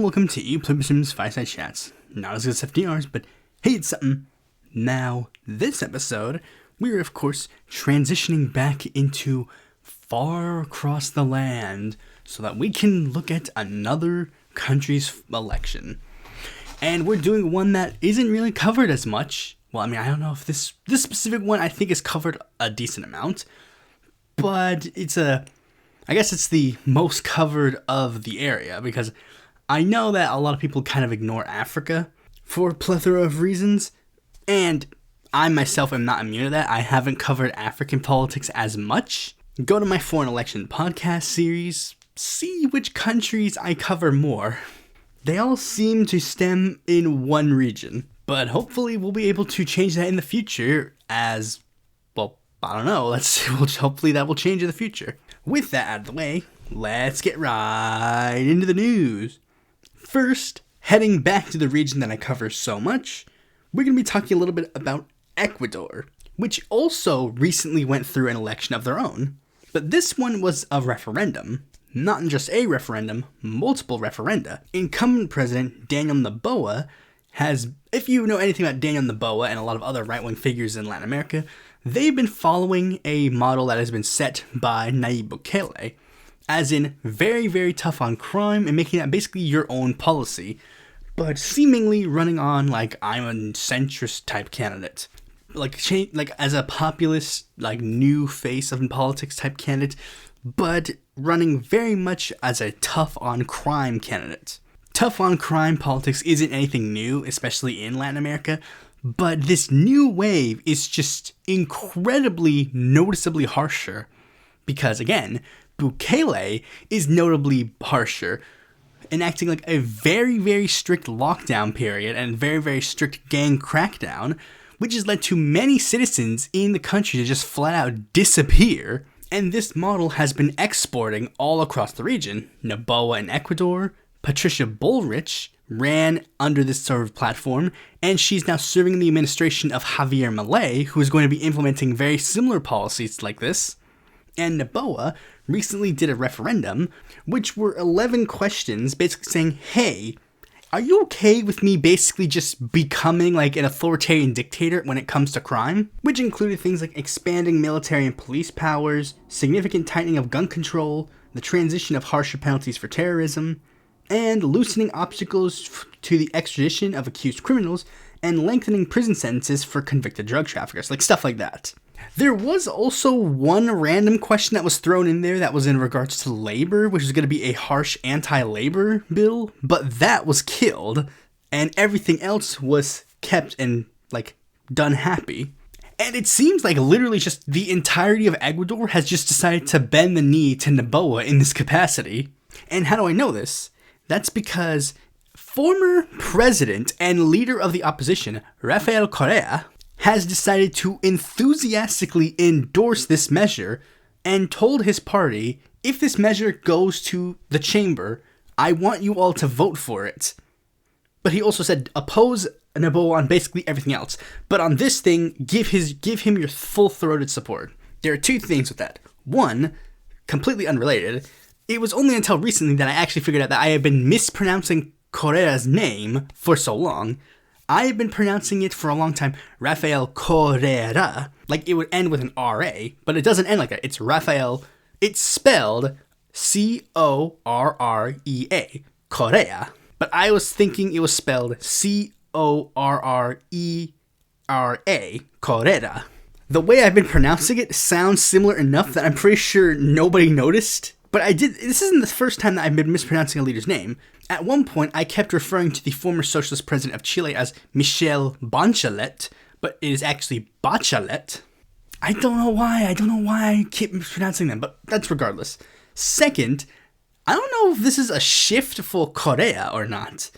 welcome to Pluribus Unum's Fireside Chats. Not as good as FDRs, but hey, it's something. Now, this episode, we're of course transitioning back into far across the land so that we can look at another country's election. And we're doing one that isn't really covered as much. Well, I mean, I don't know if this specific one I think is covered a decent amount, but I guess it's the most covered of the area, because I know that a lot of people kind of ignore Africa for a plethora of reasons, and I myself am not immune to that. I haven't covered African politics as much. Go to my foreign election podcast series, see which countries I cover more. They all seem to stem in one region, but hopefully we'll be able to change that in the future as, well, I don't know, hopefully that will change in the future. With that out of the way, let's get right into the news. First, heading back to the region that I cover so much, we're going to be talking a little bit about Ecuador, which also recently went through an election of their own. But this one was a referendum. Not just a referendum, multiple referenda. Incumbent President Daniel Noboa has, if you know anything about Daniel Noboa and a lot of other right-wing figures in Latin America, they've been following a model that has been set by Nayib Bukele, as in very, very tough on crime and making that basically your own policy, but seemingly running on like I'm a centrist type candidate, like as a populist, like new face of politics type candidate, but running very much as a tough on crime candidate. Tough on crime politics isn't anything new, especially in Latin America, but this new wave is just incredibly noticeably harsher because, again, Bukele is notably harsher, enacting like a very, very strict lockdown period and very, very strict gang crackdown, which has led to many citizens in the country to just flat out disappear. And this model has been exporting all across the region. Noboa in Ecuador, Patricia Bullrich ran under this sort of platform, and she's now serving in the administration of Javier Milei, who is going to be implementing very similar policies like this. And Noboa recently did a referendum, which were 11 questions basically saying, hey, are you okay with me basically just becoming like an authoritarian dictator when it comes to crime? Which included things like expanding military and police powers, significant tightening of gun control, the transition of harsher penalties for terrorism, and loosening obstacles to the extradition of accused criminals, and lengthening prison sentences for convicted drug traffickers, like stuff like that. There was also one random question that was thrown in there that was in regards to labor, which is going to be a harsh anti-labor bill, but that was killed, and everything else was kept and, like, done happy. And it seems like literally just the entirety of Ecuador has just decided to bend the knee to Noboa in this capacity. And how do I know this? That's because former president and leader of the opposition, Rafael Correa, has decided to enthusiastically endorse this measure and told his party, if this measure goes to the chamber, I want you all to vote for it. But he also said oppose Noboa on basically everything else. But on this thing, give him your full-throated support. There are two things with that. One, completely unrelated, it was only until recently that I actually figured out that I have been mispronouncing Correa's name for so long. I have been pronouncing it for a long time, Rafael Correa, like it would end with an R-A, but it doesn't end like that. It's Rafael, it's spelled C-O-R-R-E-A, Correa. But I was thinking it was spelled C-O-R-R-E-R-A, Correa. The way I've been pronouncing it sounds similar enough that I'm pretty sure nobody noticed. But this isn't the first time that I've been mispronouncing a leader's name. At one point, I kept referring to the former socialist president of Chile as Michel Bachelet, but it is actually Bachelet. I don't know why I keep mispronouncing them, but that's regardless. Second, I don't know if this is a shift for Correa or not,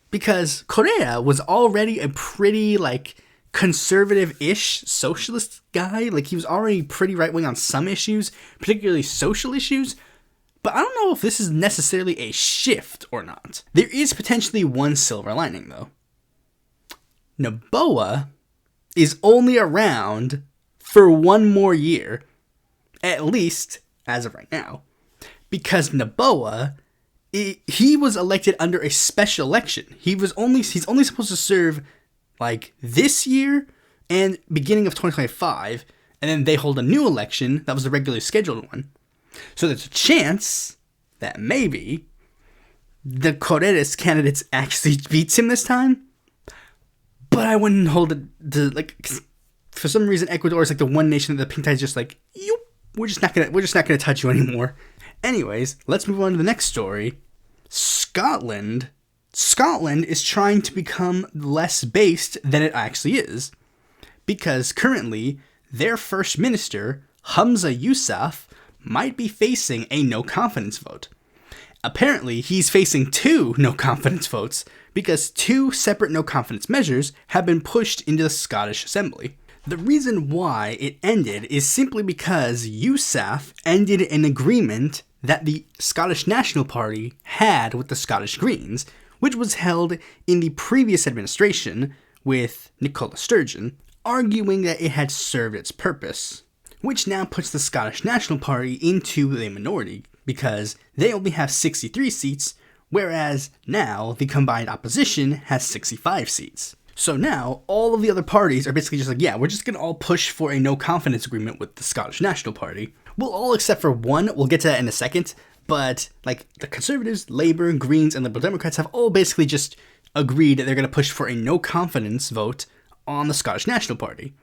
because Correa was already a pretty, like, conservative-ish socialist guy. Like, he was already pretty right-wing on some issues, particularly social issues. But I don't know if this is necessarily a shift or not. There is potentially one silver lining, though. Noboa is only around for one more year, at least as of right now, because Noboa he was elected under a special election. He's only supposed to serve like this year and beginning of 2025, and then they hold a new election that was the regularly scheduled one. So there's a chance that maybe the Corredes candidates actually beats him this time. But I wouldn't hold it to, like, for some reason Ecuador is like the one nation that the pink tide is just like, we're just not gonna touch you anymore. Anyways, let's move on to the next story. Scotland is trying to become less based than it actually is, because currently their first minister, Humza Yousaf, might be facing a no confidence vote. Apparently, he's facing 2 no confidence votes because 2 separate no confidence measures have been pushed into the Scottish Assembly. The reason why it ended is simply because Yousaf ended an agreement that the Scottish National Party had with the Scottish Greens, which was held in the previous administration with Nicola Sturgeon, arguing that it had served its purpose, which now puts the Scottish National Party into the minority because they only have 63 seats, whereas now the combined opposition has 65 seats. So now all of the other parties are basically just like, yeah, we're just going to all push for a no confidence agreement with the Scottish National Party. Well, all except for one, we'll get to that in a second, but like the Conservatives, Labour, Greens, and Liberal Democrats have all basically just agreed that they're going to push for a no confidence vote on the Scottish National Party.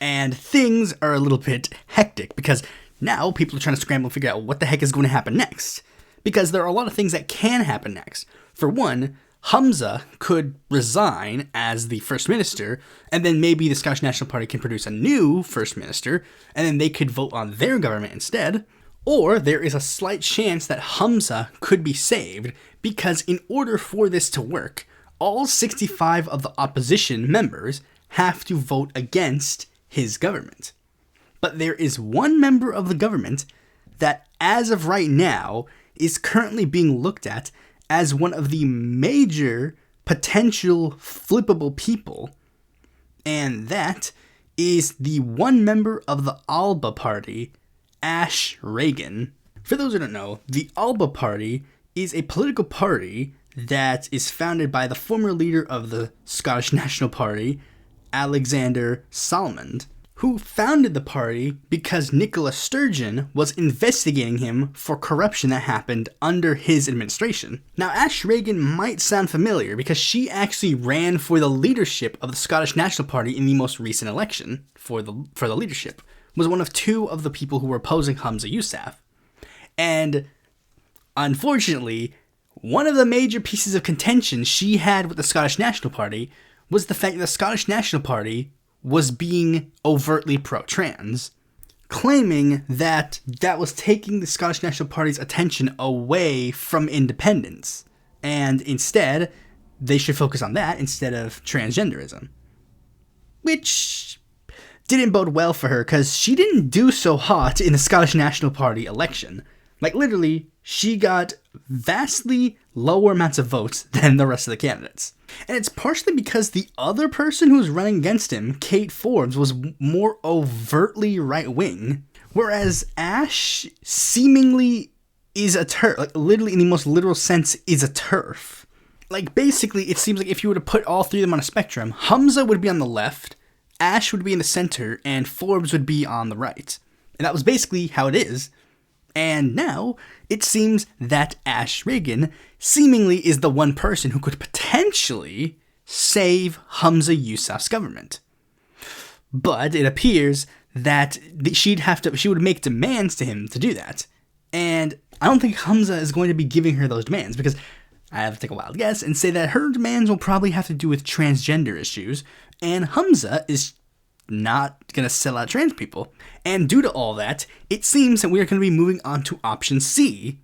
And things are a little bit hectic because now people are trying to scramble and figure out what the heck is going to happen next. Because there are a lot of things that can happen next. For one, Humza could resign as the First Minister, and then maybe the Scottish National Party can produce a new First Minister, and then they could vote on their government instead. Or there is a slight chance that Humza could be saved, because in order for this to work, all 65 of the opposition members have to vote against his government. But there is one member of the government that, as of right now, is currently being looked at as one of the major potential flippable people, and that is the one member of the Alba Party, Ash Regan. For those who don't know, the Alba Party is a political party that is founded by the former leader of the Scottish National Party, Alexander Salmond, who founded the party because Nicola Sturgeon was investigating him for corruption that happened under his administration. Now, Ash Regan might sound familiar because she actually ran for the leadership of the Scottish National Party in the most recent election for the leadership, was one of 2 of the people who were opposing Humza Yousaf. And unfortunately, one of the major pieces of contention she had with the Scottish National Party was the fact that the Scottish National Party was being overtly pro-trans, claiming that that was taking the Scottish National Party's attention away from independence, and instead, they should focus on that instead of transgenderism. Which didn't bode well for her, because she didn't do so hot in the Scottish National Party election. Like, literally, she got vastly lower amounts of votes than the rest of the candidates. And it's partially because the other person who was running against him, Kate Forbes, was more overtly right-wing, whereas Ash seemingly is a TERF, like literally in the most literal sense is a TERF. Like basically it seems like if you were to put all 3 of them on a spectrum, Humza would be on the left, Ash would be in the center, and Forbes would be on the right. And that was basically how it is. And now, it seems that Ash Regan seemingly is the one person who could potentially save Humza Yousaf's government. But it appears that she would make demands to him to do that. And I don't think Humza is going to be giving her those demands, because I have to take a wild guess and say that her demands will probably have to do with transgender issues, and Humza is not going to sell out trans people. And due to all that, it seems that we are going to be moving on to option C,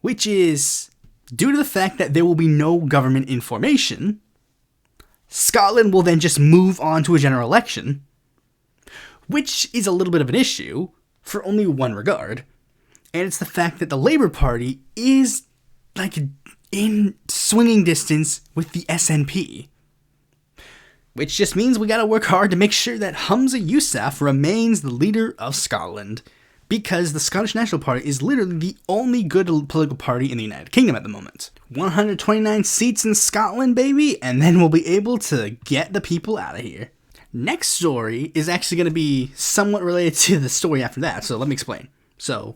which is, due to the fact that there will be no government in formation, Scotland will then just move on to a general election, which is a little bit of an issue for only one regard, and it's the fact that the Labour Party is, like, in swinging distance with the SNP. Which just means we gotta work hard to make sure that Humza Yousaf remains the leader of Scotland. because the Scottish National Party is literally the only good political party in the United Kingdom at the moment. 129 seats in Scotland, baby, and then we'll be able to get the people out of here. Next story is actually going to be somewhat related to the story after that, so let me explain. So,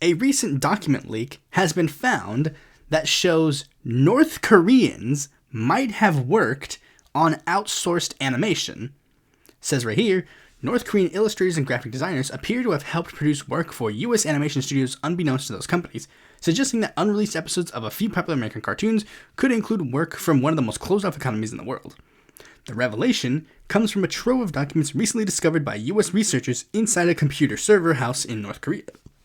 a recent document leak has been found that shows North Koreans might have worked on outsourced animation. It says right here, North Korean illustrators and graphic designers appear to have helped produce work for U.S. animation studios unbeknownst to those companies, suggesting that unreleased episodes of a few popular American cartoons could include work from one of the most closed-off economies in the world. The revelation comes from a trove of documents recently discovered by U.S. researchers inside a computer server house in North Korea.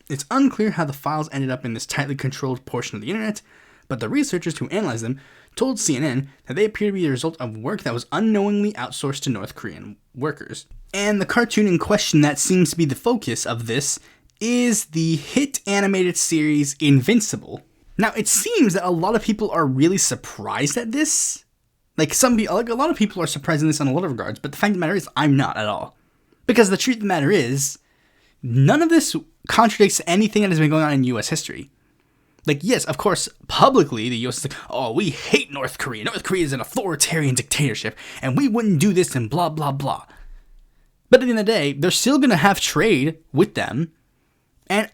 It's unclear how the files ended up in this tightly controlled portion of the internet, but the researchers who analyzed them told CNN that they appear to be the result of work that was unknowingly outsourced to North Korean workers. And the cartoon in question that seems to be the focus of this is the hit animated series Invincible. Now, it seems that a lot of people are really surprised at this. A lot of people are surprised in this in a lot of regards, but the fact of the matter is, I'm not at all. Because the truth of the matter is, none of this contradicts anything that has been going on in U.S. history. Yes, of course, publicly, the U.S. is like, oh, we hate North Korea. North Korea is an authoritarian dictatorship, and we wouldn't do this and blah, blah, blah. But at the end of the day, they're still going to have trade with them. And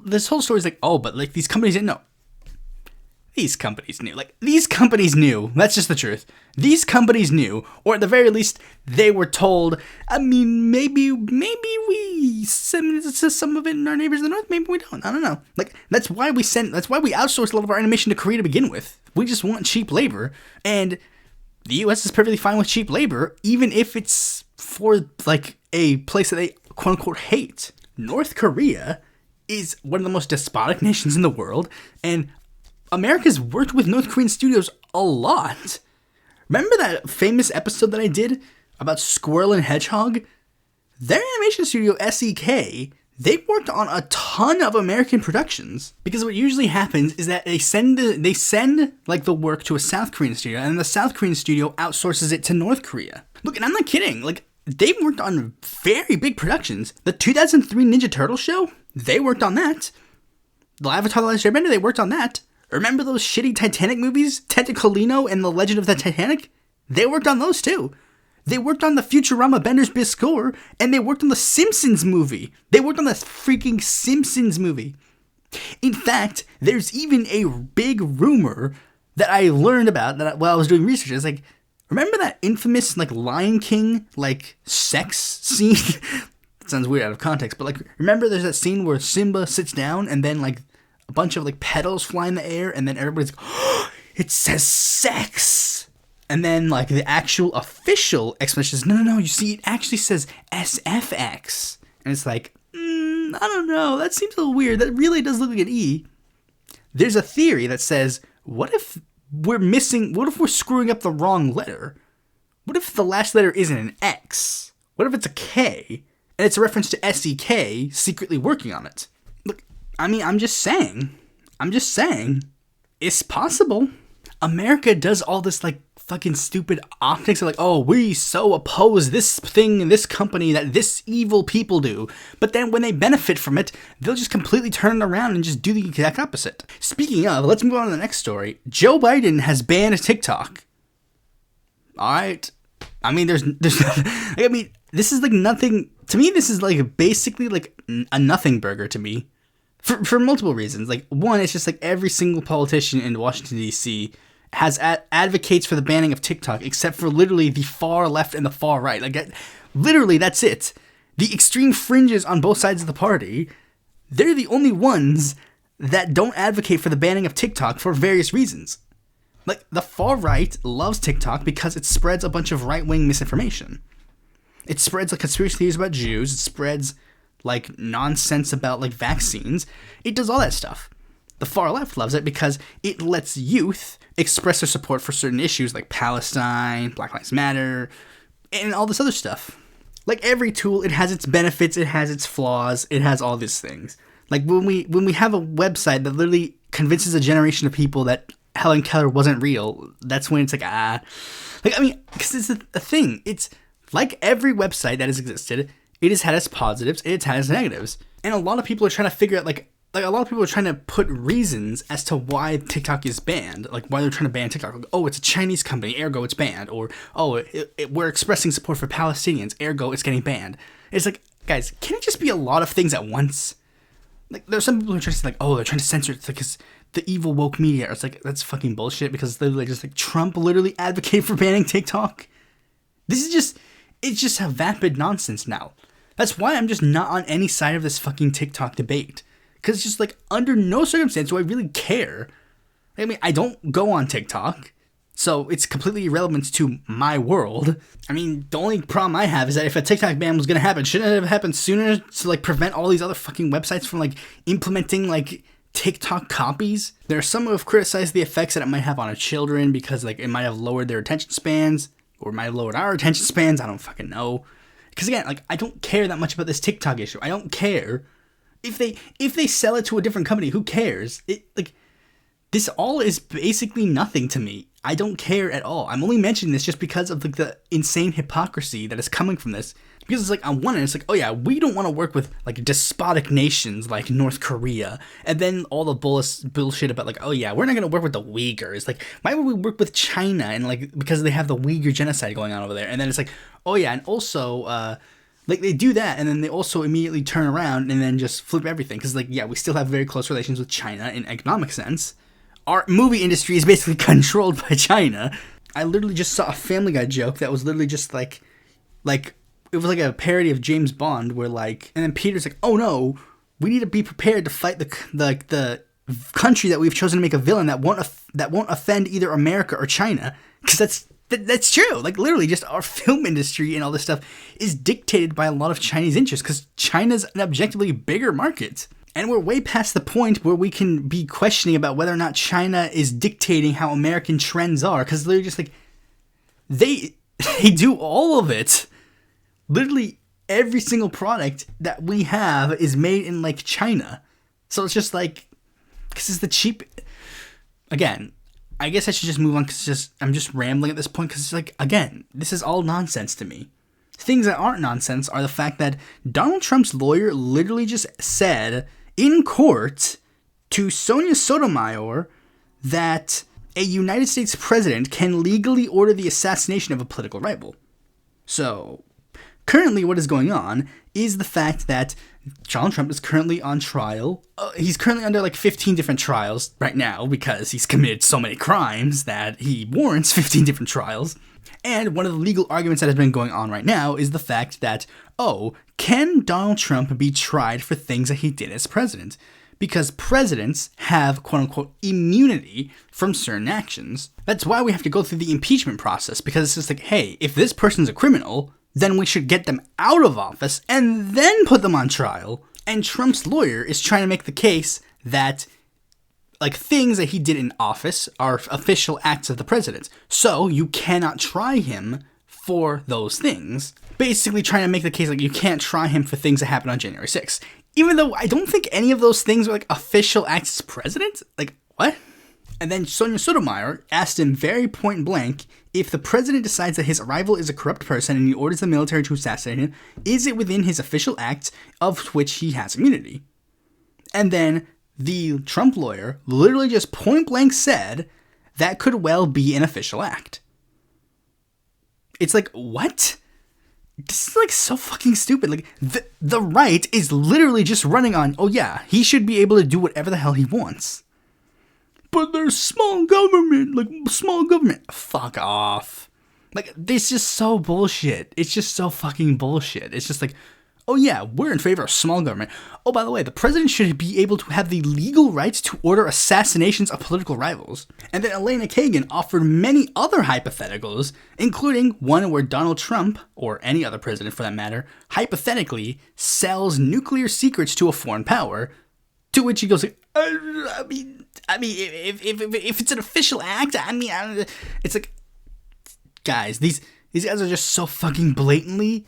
this whole story is like, oh, but these companies didn't know. These companies knew. These companies knew. That's just the truth. These companies knew, or at the very least, they were told. I mean, maybe we send some of it in our neighbors in the north. Maybe we don't. I don't know. That's why we outsource a lot of our animation to Korea to begin with. We just want cheap labor, and the U.S. is perfectly fine with cheap labor, even if it's for a place that they quote unquote hate. North Korea is one of the most despotic nations in the world, and America's worked with North Korean studios a lot. Remember that famous episode that I did about Squirrel and Hedgehog? Their animation studio, SEK, they've worked on a ton of American productions. Because what usually happens is that they send the work to a South Korean studio, and the South Korean studio outsources it to North Korea. Look, and I'm not kidding. They've worked on very big productions. The 2003 Ninja Turtle show, they worked on that. The Avatar: The Last Airbender, they worked on that. Remember those shitty Titanic movies? Tentacolino and The Legend of the Titanic? They worked on those too. They worked on the Futurama Bender's Biscore, and they worked on the Simpsons movie. They worked on the freaking Simpsons movie. In fact, there's even a big rumor that I learned about while I was doing research. It's remember that infamous Lion King sex scene? It sounds weird out of context, but remember there's that scene where Simba sits down and then a bunch of petals fly in the air, and then everybody's oh, it says sex, and then the actual official explanation is no, you see, it actually says SFX, and it's I don't know, that seems a little weird. That really does look like an E. There's a theory that says, what if we're screwing up the wrong letter? What if the last letter isn't an X? What if it's a K, and it's a reference to SEK secretly working on it? I mean, I'm just saying, it's possible. America does all this, fucking stupid optics of, oh, we so oppose this thing and this company that this evil people do. But then when they benefit from it, they'll just completely turn it around and just do the exact opposite. Speaking of, let's move on to the next story. Joe Biden has banned TikTok. Alright. I mean, there's I mean, this is, nothing, to me, this is, basically, a nothing burger to me. For multiple reasons. One, it's just every single politician in Washington, D.C. has advocates for the banning of TikTok, except for literally the far left and the far right. Literally, that's it. The extreme fringes on both sides of the party, they're the only ones that don't advocate for the banning of TikTok for various reasons. The far right loves TikTok because it spreads a bunch of right-wing misinformation. It spreads conspiracy theories about Jews. It spreads nonsense about vaccines. It does all that stuff. The far left loves it because it lets youth express their support for certain issues like Palestine, Black Lives Matter, and all this other stuff. Every tool, it has its benefits, it has its flaws, it has all these things. When we have a website that literally convinces a generation of people that Helen Keller wasn't real, that's when it's because it's a thing. It's every website that has existed. It has had its positives, it's had its negatives. And a lot of people are trying to figure out, like a lot of people are trying to put reasons as to why TikTok is banned. Like, why they're trying to ban TikTok. Like, oh, it's a Chinese company, ergo it's banned. Or, oh, we're expressing support for Palestinians, ergo it's getting banned. It's like, guys, can it just be a lot of things at once? Like, there's some people who are trying to say, like, oh, they're trying to censor it because the evil woke media. It's like, that's fucking bullshit, because literally just like Trump literally advocated for banning TikTok. This is just, it's just a vapid nonsense now. That's why I'm just not on any side of this fucking TikTok debate. Because it's just like, under no circumstance do I really care. I mean, I don't go on TikTok, so it's completely irrelevant to my world. I mean, the only problem I have is that if a TikTok ban was going to happen, shouldn't it have happened sooner to like prevent all these other fucking websites from like implementing like TikTok copies? There are some who have criticized the effects that it might have on our children because like it might have lowered their attention spans, or might have lowered our attention spans. I don't fucking know. Because again, like, I don't care that much about this TikTok issue. I don't care if they sell it to a different company. Who cares? It, like, this all is basically nothing to me. I don't care at all. I'm only mentioning this just because of like the insane hypocrisy that is coming from this. Because it's like, on one end, it's like, oh yeah, we don't want to work with like despotic nations like North Korea. And then all the bullshit about like, oh yeah, we're not going to work with the Uyghurs. Like, why would we work with China? And like, because they have the Uyghur genocide going on over there. And then it's like, oh yeah, and also, like, they do that, and then they also immediately turn around and then just flip everything. Because, like, yeah, we still have very close relations with China in economic sense. Our movie industry is basically controlled by China. I literally just saw a Family Guy joke that was literally just like, it was like a parody of James Bond, where, like, and then Peter's like, oh no, we need to be prepared to fight the country that we've chosen to make a villain that won't offend either America or China. Because that's true. Like, literally, just our film industry and all this stuff is dictated by a lot of Chinese interests, because China's an objectively bigger market. And we're way past the point where we can be questioning about whether or not China is dictating how American trends are, because they're just like, they do all of it. Literally every single product that we have is made in, like, China. So it's just like, because it's the cheap... Again, I guess I should just move on, because I'm just rambling at this point, because it's like, again, this is all nonsense to me. Things that aren't nonsense are the fact that Donald Trump's lawyer literally just said in court to Sonia Sotomayor that a United States president can legally order the assassination of a political rival. So, currently what is going on is the fact that Donald Trump is currently on trial. He's currently under like 15 different trials right now because he's committed so many crimes that he warrants 15 different trials. And one of the legal arguments that has been going on right now is the fact that, oh, can Donald Trump be tried for things that he did as president? Because presidents have, quote-unquote, immunity from certain actions. That's why we have to go through the impeachment process, because it's just like, hey, if this person's a criminal, then we should get them out of office and then put them on trial. And Trump's lawyer is trying to make the case that, like, things that he did in office are official acts of the president. So you cannot try him for those things. Basically trying to make the case like you can't try him for things that happened on January 6th. Even though I don't think any of those things are like official acts as president. Like, what? And then Sonia Sotomayor asked him very point blank, if the president decides that his rival is a corrupt person and he orders the military to assassinate him, is it within his official acts of which he has immunity? And then the Trump lawyer literally just point blank said that could well be an official act. It's like, what? This is like so fucking stupid. Like, the right is literally just running on, oh yeah, he should be able to do whatever the hell he wants. But there's small government, like, small government. Fuck off. Like, this is so bullshit. It's just so fucking bullshit. It's just like, oh yeah, we're in favor of small government. Oh, by the way, the president should be able to have the legal right to order assassinations of political rivals. And then Elena Kagan offered many other hypotheticals, including one where Donald Trump, or any other president for that matter, hypothetically sells nuclear secrets to a foreign power, to which he goes like, I mean, if it's an official act, it's like, guys, these guys are just so fucking blatantly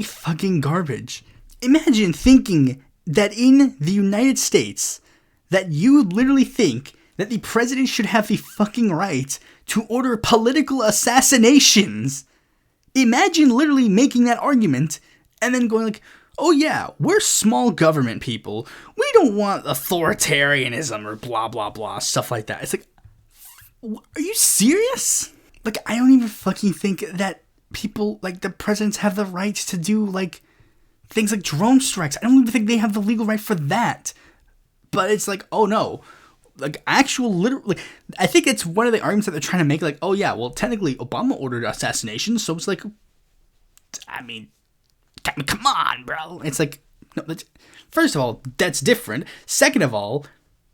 fucking garbage. Imagine thinking that in the United States, that you literally think that the president should have the fucking right to order political assassinations. Imagine literally making that argument and then going like, oh yeah, we're small government people. We don't want authoritarianism or blah, blah, blah, stuff like that. It's like, are you serious? Like, I don't even fucking think that people, like, the presidents have the right to do, like, things like drone strikes. I don't even think they have the legal right for that. But it's like, oh no. Like, literally, I think it's one of the arguments that they're trying to make, like, oh yeah, well, technically, Obama ordered assassination, so it's like, I mean, come on, bro. It's like, no, first of all, that's different. Second of all,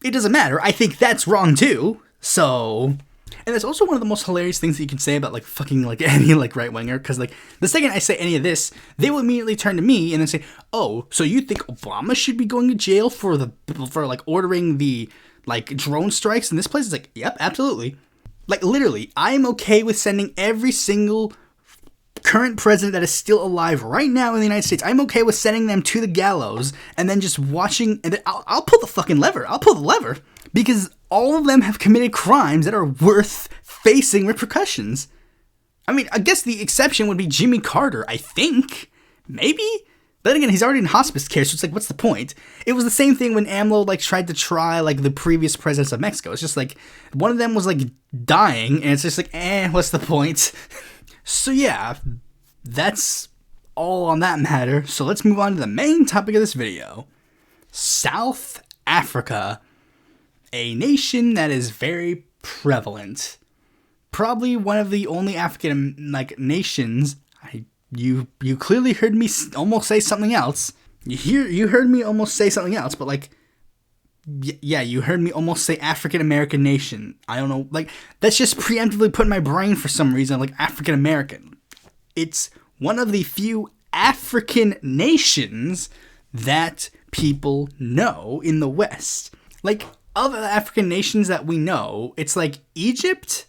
it doesn't matter. I think that's wrong too. So, and that's also one of the most hilarious things that you can say about, like, fucking, like, any, like, right-winger, because, like, the second I say any of this, they will immediately turn to me and then say, oh, so you think Obama should be going to jail for like, ordering the, like, drone strikes in this place? It's like, yep, absolutely. Like, literally, I am okay with sending every single current president that is still alive right now in the United States. I'm okay with sending them to the gallows and then just watching, and then I'll pull the fucking lever. I'll pull the lever. Because all of them have committed crimes that are worth facing repercussions. I mean, I guess the exception would be Jimmy Carter, I think. Maybe? But then again, he's already in hospice care, so it's like, what's the point? It was the same thing when AMLO, like, tried to try, like, the previous presidents of Mexico. It's just like, one of them was, like, dying, and it's just like, what's the point? So yeah, that's all on that matter. So let's move on to the main topic of this video. South Africa. A nation that is very prevalent. Probably one of the only African, like, nations. You clearly heard me almost say something else. You heard me almost say something else, but, like, yeah, you heard me almost say African American nation. I don't know, like, that's just preemptively put in my brain for some reason, like, African American. It's one of the few African nations that people know in the West. Like, of the African nations that we know, it's like Egypt,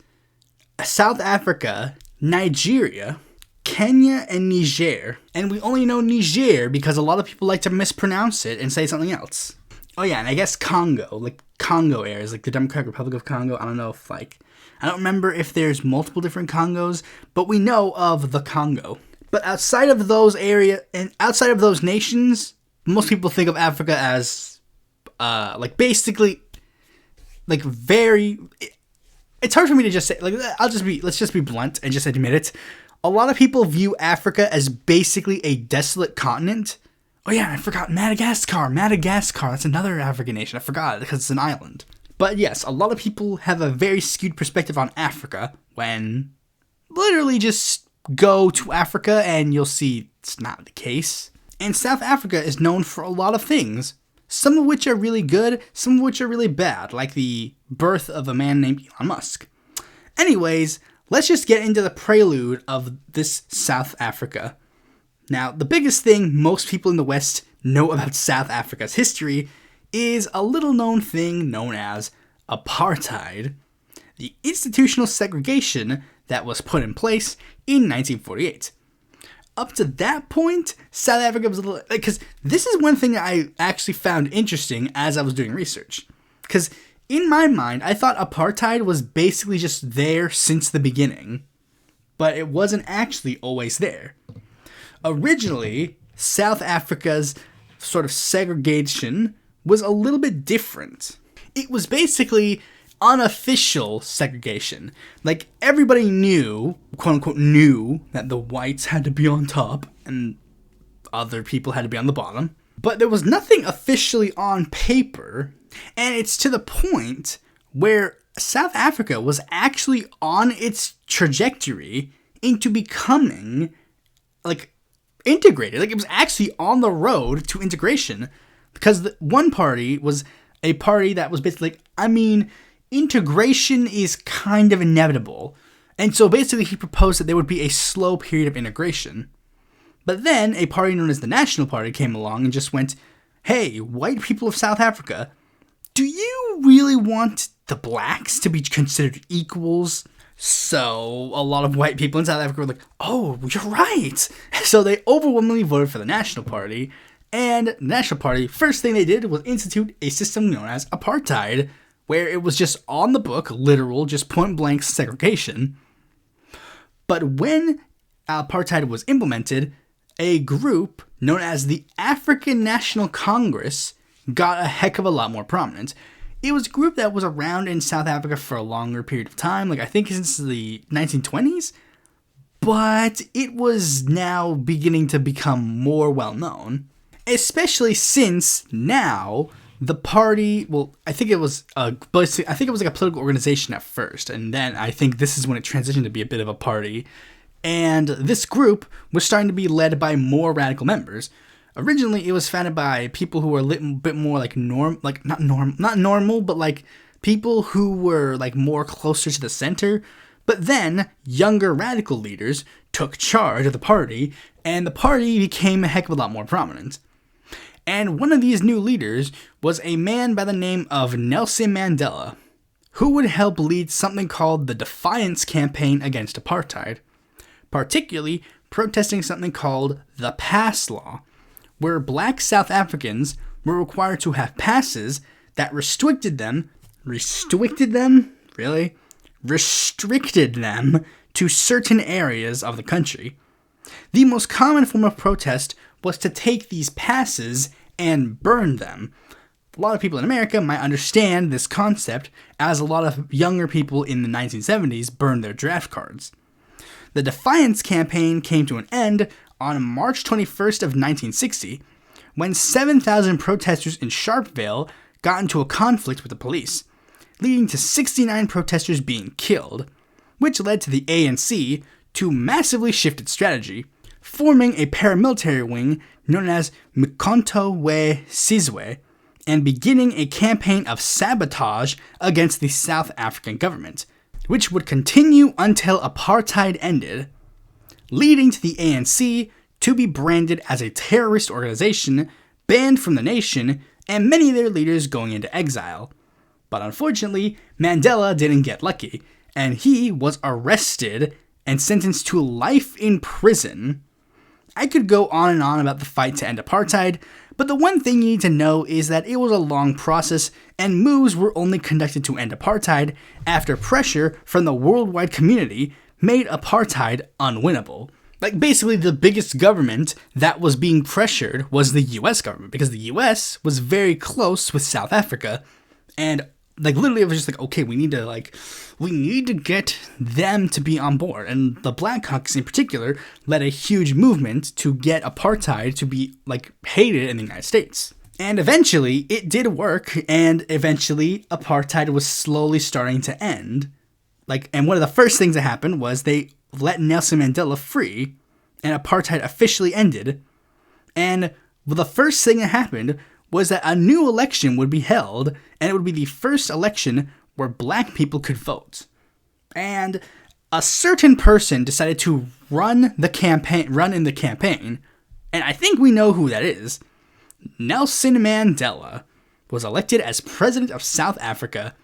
South Africa, Nigeria, Kenya, and Niger. And we only know Niger because a lot of people like to mispronounce it and say something else. Oh yeah, and I guess Congo, like Congo areas, like the Democratic Republic of Congo. I don't know if, like, I don't remember if there's multiple different Congos, but we know of the Congo. But outside of those areas, and outside of those nations, most people think of Africa as, like, basically, like, very, it's hard for me to just say, like, let's just be blunt and just admit it. A lot of people view Africa as basically a desolate continent. Oh yeah, I forgot Madagascar. That's another African nation. I forgot because it's an island. But yes, a lot of people have a very skewed perspective on Africa when literally just go to Africa and you'll see it's not the case. And South Africa is known for a lot of things. Some of which are really good, some of which are really bad, like the birth of a man named Elon Musk. Anyways, let's just get into the prelude of this South Africa. Now, the biggest thing most people in the West know about South Africa's history is a little known thing known as apartheid, the institutional segregation that was put in place in 1948. Up to that point, South Africa was a little, because this is one thing that I actually found interesting as I was doing research. Because in my mind, I thought apartheid was basically just there since the beginning, but it wasn't actually always there. Originally, South Africa's sort of segregation was a little bit different. It was basically unofficial segregation. Like, everybody knew, quote unquote, knew that the whites had to be on top and other people had to be on the bottom. But there was nothing officially on paper. And it's to the point where South Africa was actually on its trajectory into becoming, like, integrated. Like, it was actually on the road to integration. Because the one party was a party that was basically like, I mean, integration is kind of inevitable. And so basically he proposed that there would be a slow period of integration. But then a party known as the National Party came along and just went, hey, white people of South Africa, do you really want the blacks to be considered equals? So a lot of white people in South Africa were like, oh, you're right. So they overwhelmingly voted for the National Party. And the National Party, first thing they did was institute a system known as apartheid, where it was just on the book, literal, just point blank segregation. But when apartheid was implemented, a group known as the African National Congress got a heck of a lot more prominence. It was a group that was around in South Africa for a longer period of time, like I think since the 1920s, but it was now beginning to become more well known, especially since now the party, well, I think it was like a political organization at first, and then I think this is when it transitioned to be a bit of a party. And this group was starting to be led by more radical members. Originally, it was founded by people who were a little bit more like not normal, but like people who were like more closer to the center. But then younger radical leaders took charge of the party, and the party became a heck of a lot more prominent. And one of these new leaders was a man by the name of Nelson Mandela, who would help lead something called the Defiance Campaign against apartheid, particularly protesting something called the Pass Law, where black South Africans were required to have passes that restricted them to certain areas of the country. The most common form of protest was to take these passes and burn them. A lot of people in America might understand this concept, as a lot of younger people in the 1970s burned their draft cards. The Defiance Campaign came to an end on March 21st of 1960, when 7,000 protesters in Sharpeville got into a conflict with the police, leading to 69 protesters being killed, which led to the ANC to massively shift its strategy, forming a paramilitary wing known as Mkhonto we Sizwe, and beginning a campaign of sabotage against the South African government, which would continue until apartheid ended, leading to the ANC to be branded as a terrorist organization, banned from the nation, and many of their leaders going into exile. But unfortunately, Mandela didn't get lucky, and he was arrested and sentenced to life in prison. I could go on and on about the fight to end apartheid, but the one thing you need to know is that it was a long process, and moves were only conducted to end apartheid after pressure from the worldwide community made apartheid unwinnable. Like, basically, the biggest government that was being pressured was the US government, because the US was very close with South Africa, and like literally it was just like, okay, we need to get them to be on board. And the Black Caucus in particular led a huge movement to get apartheid to be like hated in the United States. And eventually it did work, and eventually apartheid was slowly starting to end. And one of the first things that happened was they let Nelson Mandela free, and apartheid officially ended. And the first thing that happened was that a new election would be held, and it would be the first election where black people could vote. And a certain person decided to run in the campaign, and I think we know who that is. Nelson Mandela was elected as president of South Africa,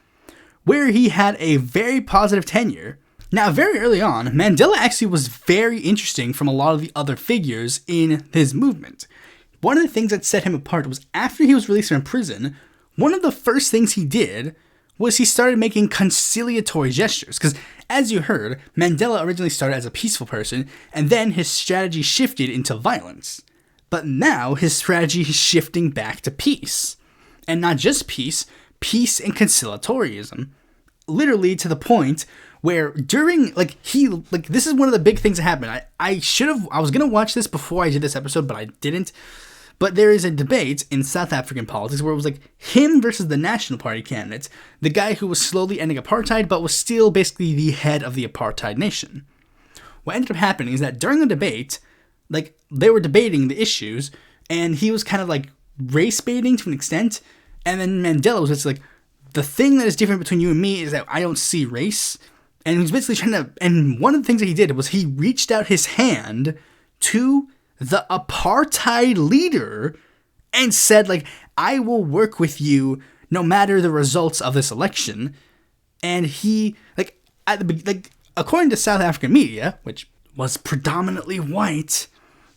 where he had a very positive tenure. Now, very early on, Mandela actually was very interesting from a lot of the other figures in his movement. One of the things that set him apart was after he was released from prison, one of the first things he did was he started making conciliatory gestures. Because, as you heard, Mandela originally started as a peaceful person, and then his strategy shifted into violence. But now his strategy is shifting back to peace. And not just peace and conciliatoryism. Literally to the point where during, this is one of the big things that happened. I was going to watch this before I did this episode, but I didn't. But there is a debate in South African politics where it was like him versus the National Party candidate, the guy who was slowly ending apartheid, but was still basically the head of the apartheid nation. What ended up happening is that during the debate, they were debating the issues, and he was kind of like race baiting to an extent, and then Mandela was just like, the thing that is different between you and me is that I don't see race. And he was basically and one of the things that he did was he reached out his hand to the apartheid leader and said, I will work with you no matter the results of this election. And he, according to South African media, which was predominantly white,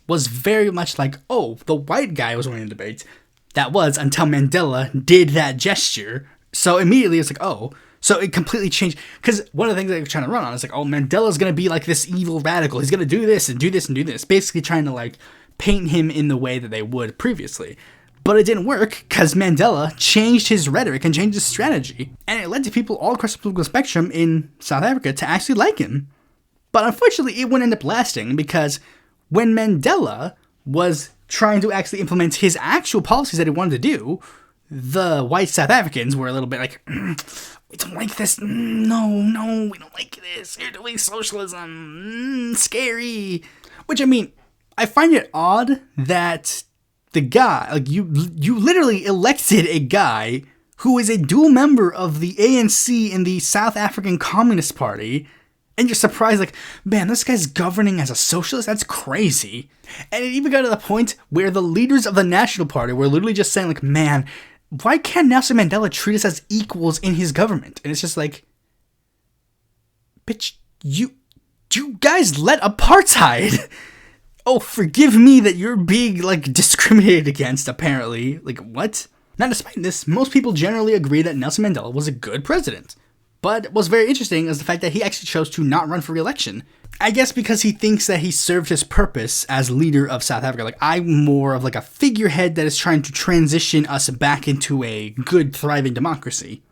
was very much like, oh, the white guy was winning the debate. That was until Mandela did that gesture. So immediately it's like, oh, so it completely changed. Because one of the things they were trying to run on is oh, Mandela's going to be like this evil radical. He's going to do this and do this and do this. Basically trying to paint him in the way that they would previously. But it didn't work because Mandela changed his rhetoric and changed his strategy. And it led to people all across the political spectrum in South Africa to actually like him. But unfortunately, it wouldn't end up lasting because when Mandela was trying to actually implement his actual policies that he wanted to do, the white South Africans were a little bit like, we don't like this. No, we don't like this. You're doing socialism. Scary. Which, I mean, I find it odd that the guy, like, you literally elected a guy who is a dual member of the ANC and the South African Communist Party, and you're surprised, like, man, this guy's governing as a socialist? That's crazy. And it even got to the point where the leaders of the National Party were literally just saying, like, man, why can't Nelson Mandela treat us as equals in his government? And it's just like, bitch, you guys led apartheid. Oh, forgive me that you're being, like, discriminated against, apparently. Like, what? Now, despite this, most people generally agree that Nelson Mandela was a good president. But what's very interesting is the fact that he actually chose to not run for re-election. I guess because he thinks that he served his purpose as leader of South Africa. Like, I'm more of, like, a figurehead that is trying to transition us back into a good, thriving democracy.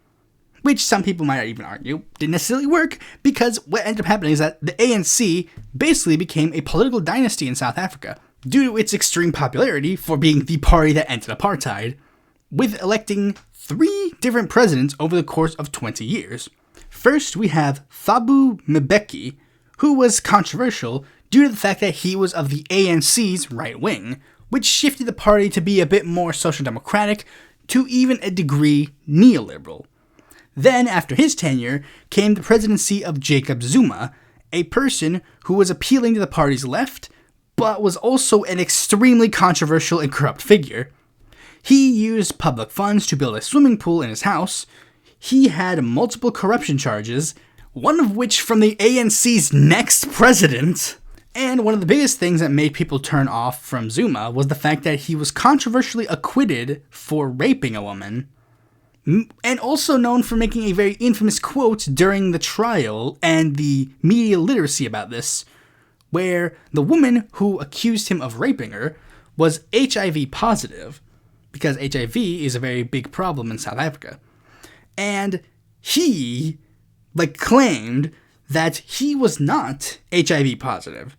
Which some people might even argue didn't necessarily work, because what ended up happening is that the ANC basically became a political dynasty in South Africa due to its extreme popularity for being the party that ended apartheid, with electing 3 different presidents over the course of 20 years. First, we have Thabo Mbeki, who was controversial due to the fact that he was of the ANC's right wing, which shifted the party to be a bit more social democratic to even a degree neoliberal. Then, after his tenure, came the presidency of Jacob Zuma, a person who was appealing to the party's left, but was also an extremely controversial and corrupt figure. He used public funds to build a swimming pool in his house. He had multiple corruption charges, one of which from the ANC's next president. And one of the biggest things that made people turn off from Zuma was the fact that he was controversially acquitted for raping a woman. And also known for making a very infamous quote during the trial and the media literacy about this, where the woman who accused him of raping her was HIV positive, because HIV is a very big problem in South Africa. And he, claimed that he was not HIV positive,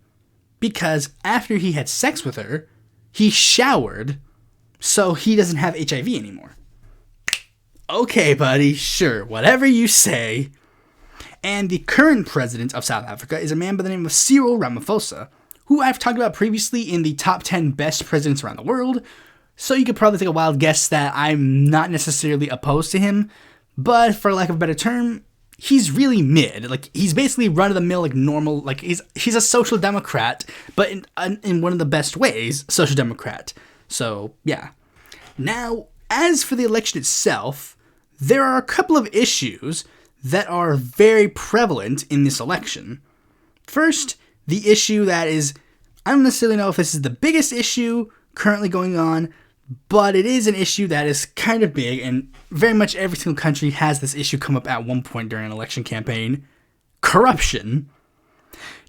because after he had sex with her, he showered, so he doesn't have HIV anymore. Okay, buddy, sure, whatever you say. And the current president of South Africa is a man by the name of Cyril Ramaphosa, who I've talked about previously in the top 10 best presidents around the world, so you could probably take a wild guess that I'm not necessarily opposed to him, but for lack of a better term, he's really mid. Like, he's basically run-of-the-mill, normal, he's a social democrat, but in one of the best ways, social democrat. So, yeah. Now, as for the election itself, there are a couple of issues that are very prevalent in this election. First, the issue that is, I don't necessarily know if this is the biggest issue currently going on, but it is an issue that is kind of big, and very much every single country has this issue come up at one point during an election campaign: corruption.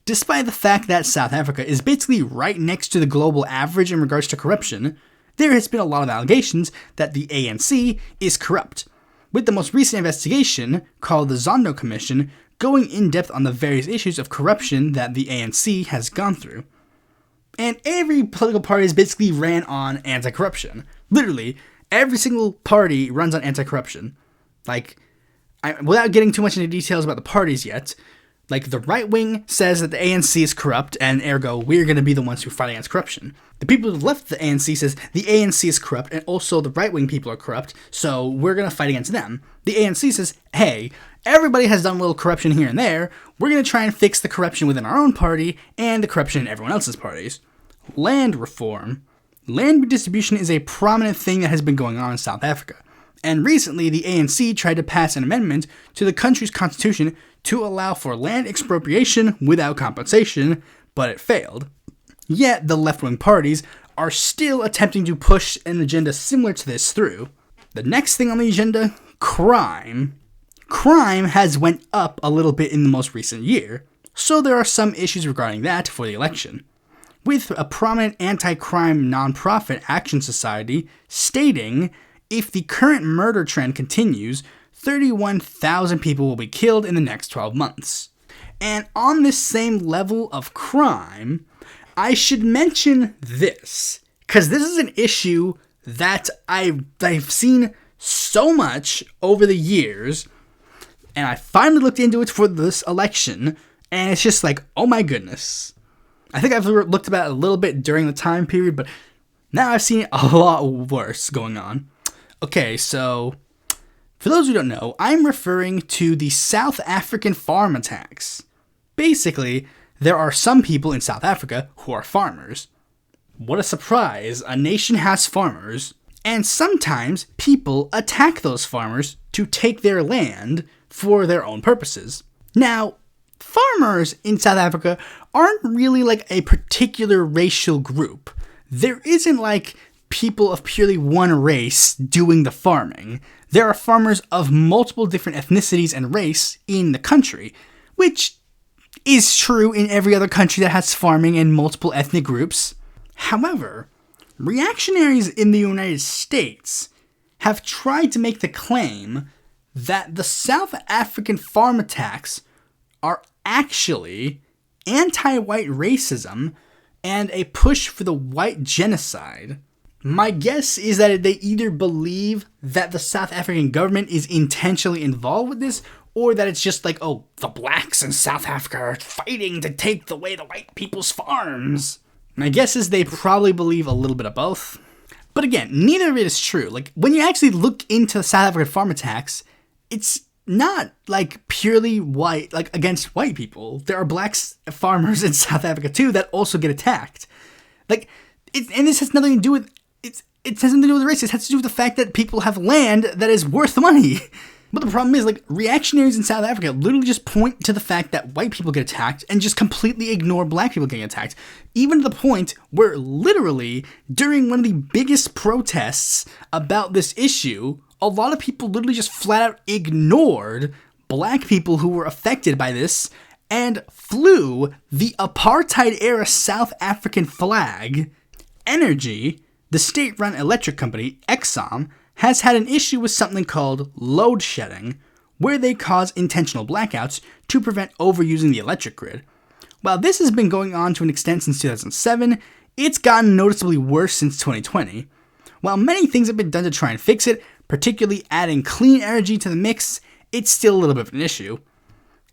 Despite the fact that South Africa is basically right next to the global average in regards to corruption, there has been a lot of allegations that the ANC is corrupt, with the most recent investigation, called the Zondo Commission, going in depth on the various issues of corruption that the ANC has gone through. And every political party is basically ran on anti-corruption. Literally, every single party runs on anti-corruption. Without getting too much into details about the parties yet, the right wing says that the ANC is corrupt, and ergo, we're going to be the ones who fight against corruption. The people to the left of the ANC says the ANC is corrupt, and also the right wing people are corrupt, so we're going to fight against them. The ANC says, hey, everybody has done a little corruption here and there, we're going to try and fix the corruption within our own party, and the corruption in everyone else's parties. Land reform. Land redistribution is a prominent thing that has been going on in South Africa. And recently, the ANC tried to pass an amendment to the country's constitution to allow for land expropriation without compensation, but it failed. Yet, the left-wing parties are still attempting to push an agenda similar to this through. The next thing on the agenda, crime. Crime has went up a little bit in the most recent year, so there are some issues regarding that for the election. with a prominent anti-crime nonprofit Action Society stating, if the current murder trend continues, 31,000 people will be killed in the next 12 months. And on this same level of crime, I should mention this, because this is an issue that I've seen so much over the years, and I finally looked into it for this election, and it's just like, oh my goodness. I think I've looked about it a little bit during the time period, but now I've seen a lot worse going on. Okay, so for those who don't know, I'm referring to the South African farm attacks. Basically, there are some people in South Africa who are farmers. What a surprise, a nation has farmers, and sometimes people attack those farmers to take their land for their own purposes. Now, farmers in South Africa aren't really like a particular racial group. There isn't like people of purely one race doing the farming. There are farmers of multiple different ethnicities and race in the country, which is true in every other country that has farming and multiple ethnic groups. However, reactionaries in the United States have tried to make the claim that the South African farm attacks are actually anti-white racism and a push for the white genocide. My guess is that they either believe that the South African government is intentionally involved with this, or that it's just like, oh, the blacks in South Africa are fighting to take away the white people's farms. My guess is they probably believe a little bit of both. But again, neither of it is true. Like, when you actually look into South African farm attacks, it's not like purely white, like against white people. There are black farmers in South Africa too that also get attacked. Like, and this has nothing to do with, it has nothing to do with race. It has to do with the fact that people have land that is worth money. But the problem is, like, reactionaries in South Africa literally just point to the fact that white people get attacked and just completely ignore black people getting attacked. Even to the point where literally during one of the biggest protests about this issue, a lot of people literally just flat out ignored black people who were affected by this and flew the apartheid-era South African flag. Energy, the state-run electric company, Exxon, has had an issue with something called load shedding, where they cause intentional blackouts to prevent overusing the electric grid. While this has been going on to an extent since 2007, it's gotten noticeably worse since 2020. While many things have been done to try and fix it, particularly adding clean energy to the mix, it's still a little bit of an issue.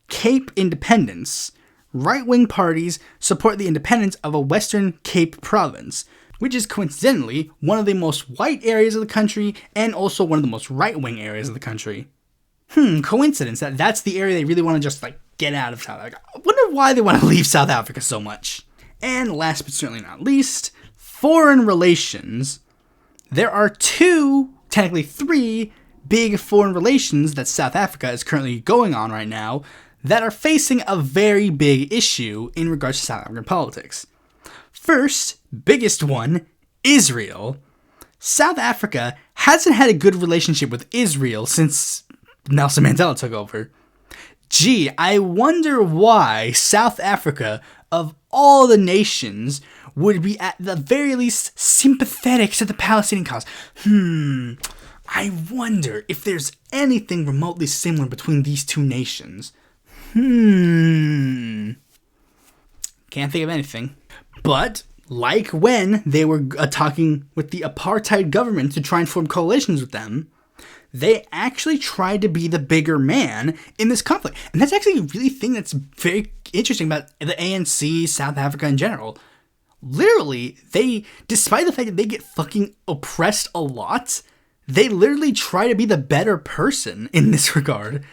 Cape independence. Right-wing parties support the independence of a Western Cape province, which is coincidentally one of the most white areas of the country and also one of the most right-wing areas of the country. Coincidence that that's the area they really want to just like get out of South Africa. I wonder why they want to leave South Africa so much. And last but certainly not least, foreign relations. There are technically three big foreign relations that South Africa is currently going on right now that are facing a very big issue in regards to South African politics. First, biggest one, Israel. South Africa hasn't had a good relationship with Israel since Nelson Mandela took over. Gee, I wonder why South Africa, of all the nations, would be at the very least sympathetic to the Palestinian cause. I wonder if there's anything remotely similar between these two nations. Can't think of anything. But, like when they were talking with the apartheid government to try and form coalitions with them, they actually tried to be the bigger man in this conflict. And that's actually a really thing that's very interesting about the ANC, South Africa in general. Literally, despite the fact that they get fucking oppressed a lot, they literally try to be the better person in this regard.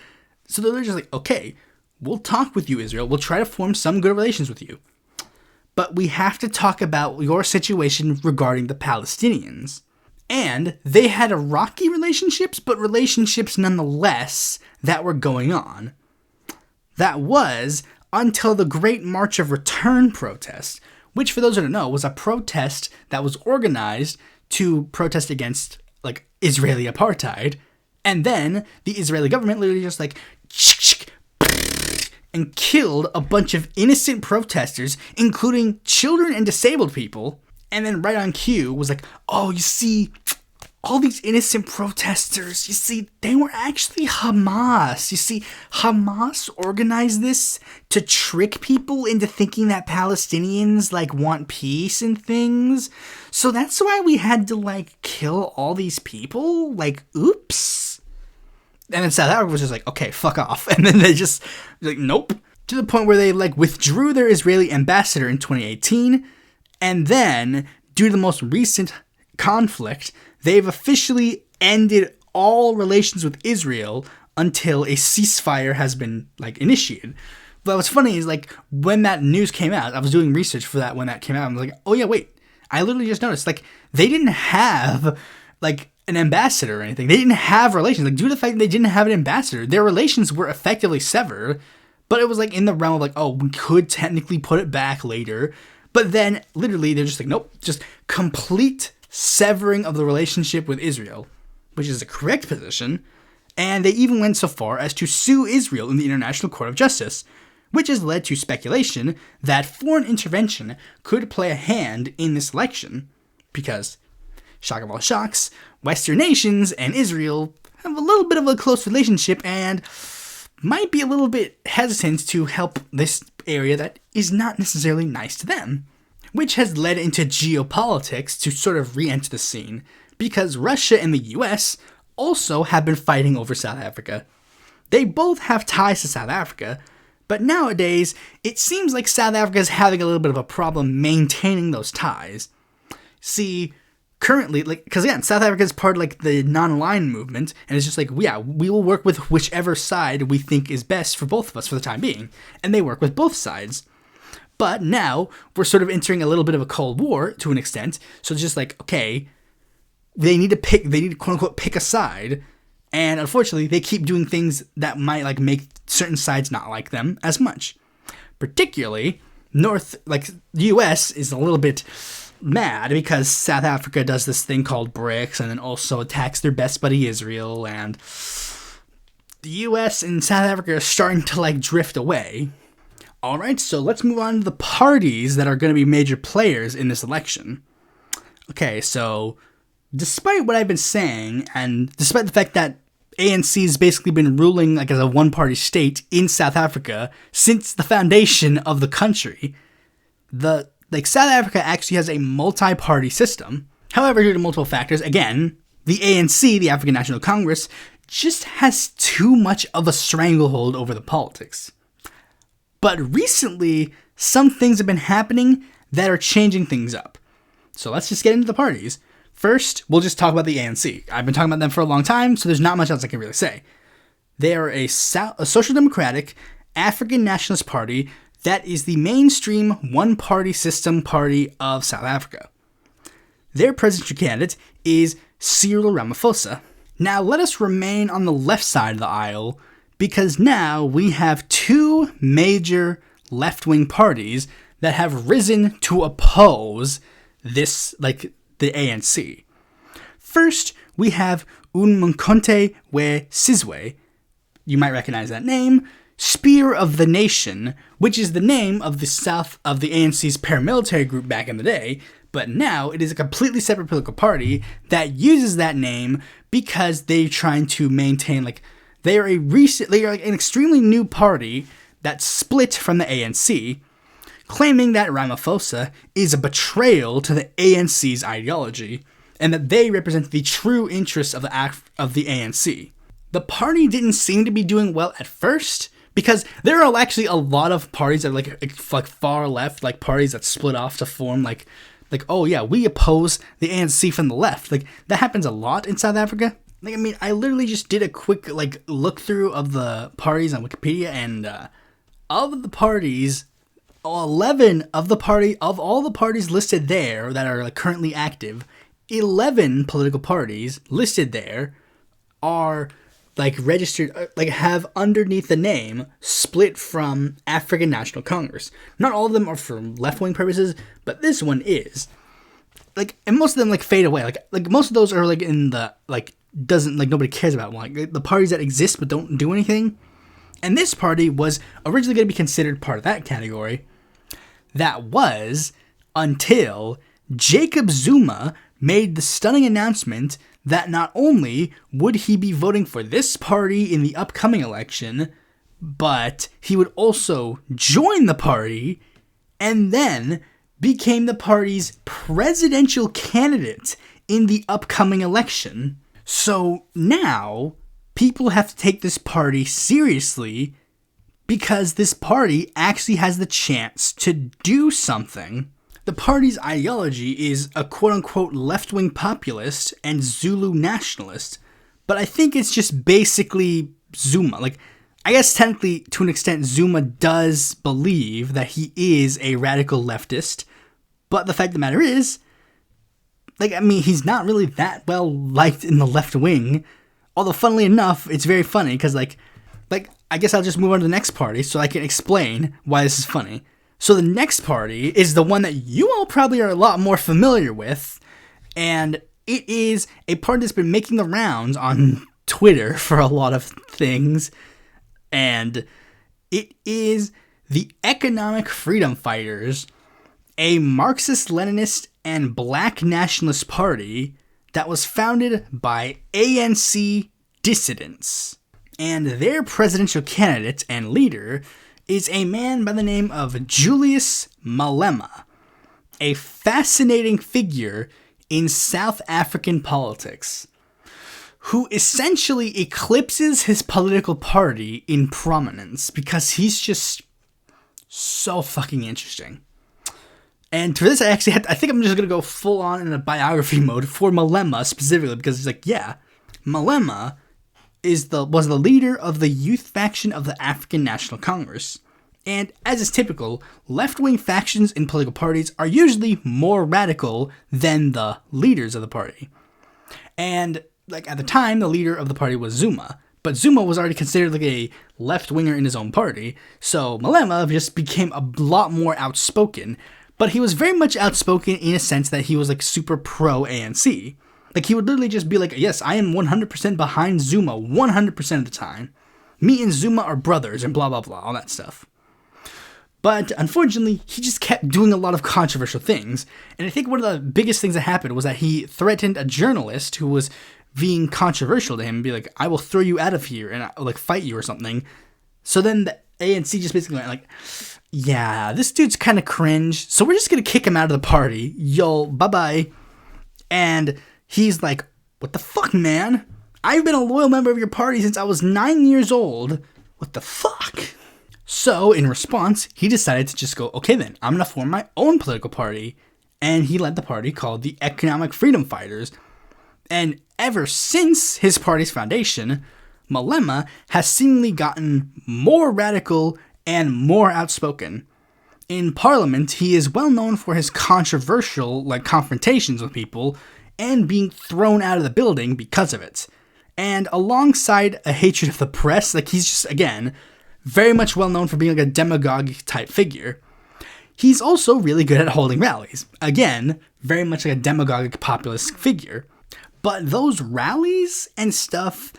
So they're just like, okay, we'll talk with you, Israel. We'll try to form some good relations with you. But we have to talk about your situation regarding the Palestinians. And they had a rocky relationships, but relationships nonetheless that were going on. That was until the Great March of Return protest, which for those who don't know was a protest that was organized to protest against like Israeli apartheid. And then the Israeli government literally just like and killed a bunch of innocent protesters, including children and disabled people. And then right on cue was like, oh, you see, all these innocent protesters, you see, they were actually Hamas. You see, Hamas organized this to trick people into thinking that Palestinians, like, want peace and things. So that's why we had to, like, kill all these people? Like, oops. And then South Africa was just like, okay, fuck off. And then they just, like, nope. To the point where they, like, withdrew their Israeli ambassador in 2018. And then, due to the most recent conflict, they've officially ended all relations with Israel until a ceasefire has been, like, initiated. But what's funny is, like, when that news came out, I was doing research for that when that came out. I was like, oh yeah, wait. I literally just noticed, like, they didn't have, like, an ambassador or anything. They didn't have relations. Like, due to the fact that they didn't have an ambassador, their relations were effectively severed. But it was, like, in the realm of, like, oh, we could technically put it back later. But then, literally, they're just like, nope, just complete severing of the relationship with Israel, which is the correct position, and they even went so far as to sue Israel in the International Court of Justice, which has led to speculation that foreign intervention could play a hand in this election, because, shock of all shocks, Western nations and Israel have a little bit of a close relationship and might be a little bit hesitant to help this area that is not necessarily nice to them, which has led into geopolitics to sort of re-enter the scene, because Russia and the US also have been fighting over South Africa. They both have ties to South Africa, but nowadays, it seems like South Africa is having a little bit of a problem maintaining those ties. See, currently, like, because again, South Africa is part of, like, the non-aligned movement, and it's just like, yeah, we will work with whichever side we think is best for both of us for the time being, and they work with both sides. But now, we're sort of entering a little bit of a Cold War, to an extent, so it's just like, okay, they need to quote-unquote pick a side, and unfortunately, they keep doing things that might, like, make certain sides not like them as much. Particularly, the US is a little bit mad because South Africa does this thing called BRICS, and then also attacks their best buddy Israel, and the US and South Africa are starting to, like, drift away. Alright, so let's move on to the parties that are going to be major players in this election. Okay, so despite what I've been saying, and despite the fact that ANC's basically been ruling, like, as a one-party state in South Africa since the foundation of the country, South Africa actually has a multi-party system. However, due to multiple factors, again, the ANC, the African National Congress, just has too much of a stranglehold over the politics. But recently, some things have been happening that are changing things up. So let's just get into the parties. First, we'll just talk about the ANC. I've been talking about them for a long time, so there's not much else I can really say. They are a social democratic African nationalist party that is the mainstream one-party system party of South Africa. Their presidential candidate is Cyril Ramaphosa. Now, let us remain on the left side of the aisle, because now we have two major left-wing parties that have risen to oppose this, like, the ANC. First, we have Umkhonto we Sizwe. You might recognize that name. Spear of the Nation, which is the name of the ANC's paramilitary group back in the day, but now it is a completely separate political party that uses that name because they're trying to maintain, like, they are an extremely new party that split from the ANC, claiming that Ramaphosa is a betrayal to the ANC's ideology, and that they represent the true interests of the ANC. The party didn't seem to be doing well at first, because there are actually a lot of parties that are like far left, like parties that split off to form like, oh yeah, we oppose the ANC from the left. Like, that happens a lot in South Africa. Like, I mean, I literally just did a quick, like, look through of the parties on Wikipedia, and of the parties, 11 of all the parties listed there that are, like, currently active, 11 political parties listed there are, like, registered, like, have underneath the name split from African National Congress. Not all of them are for left-wing purposes, but this one is. Like, and most of them, like, fade away. Like most of those are, like, in the, like, doesn't, like, nobody cares about one. Like, the parties that exist but don't do anything. And this party was originally going to be considered part of that category. That was until Jacob Zuma made the stunning announcement that not only would he be voting for this party in the upcoming election, but he would also join the party and then became the party's presidential candidate in the upcoming election. So now people have to take this party seriously because this party actually has the chance to do something. The party's ideology is a quote-unquote left-wing populist and Zulu nationalist, but I think it's just basically Zuma. Like, I guess technically, to an extent, Zuma does believe that he is a radical leftist, but the fact of the matter is, like, I mean, he's not really that well liked in the left wing. Although, funnily enough, it's very funny because, like, I guess I'll just move on to the next party so I can explain why this is funny. So the next party is the one that you all probably are a lot more familiar with, and it is a party that's been making the rounds on Twitter for a lot of things, and it is the Economic Freedom Fighters, a Marxist-Leninist and black nationalist party that was founded by ANC dissidents. And their presidential candidate and leader is a man by the name of Julius Malema, a fascinating figure in South African politics, who essentially eclipses his political party in prominence because he's just so fucking interesting. And for this, I think I'm just going to go full on in a biography mode for Malema specifically because he's like, yeah, Malema was the leader of the youth faction of the African National Congress. And as is typical, left-wing factions in political parties are usually more radical than the leaders of the party. And like at the time, the leader of the party was Zuma, but Zuma was already considered like a left-winger in his own party, so Malema just became a lot more outspoken, but he was very much outspoken in a sense that he was like super pro-ANC. Like, he would literally just be like, yes, I am 100% behind Zuma 100% of the time. Me and Zuma are brothers and blah, blah, blah, all that stuff. But unfortunately, he just kept doing a lot of controversial things. And I think one of the biggest things that happened was that he threatened a journalist who was being controversial to him and be like, I will throw you out of here and I'll like fight you or something. So then the ANC just basically went like, yeah, this dude's kind of cringe. So we're just going to kick him out of the party. Yo, bye-bye. And he's like, what the fuck, man? I've been a loyal member of your party since I was 9 years old. What the fuck? So, in response, he decided to just go, okay then, I'm going to form my own political party. And he led the party called the Economic Freedom Fighters. And ever since his party's foundation, Malema has seemingly gotten more radical and more outspoken. In Parliament, he is well known for his controversial, like, confrontations with people and being thrown out of the building because of it. And alongside a hatred of the press, like, he's just, again, very much well known for being like a demagogue type figure. He's also really good at holding rallies. Again, very much like a demagogic populist figure. But those rallies and stuff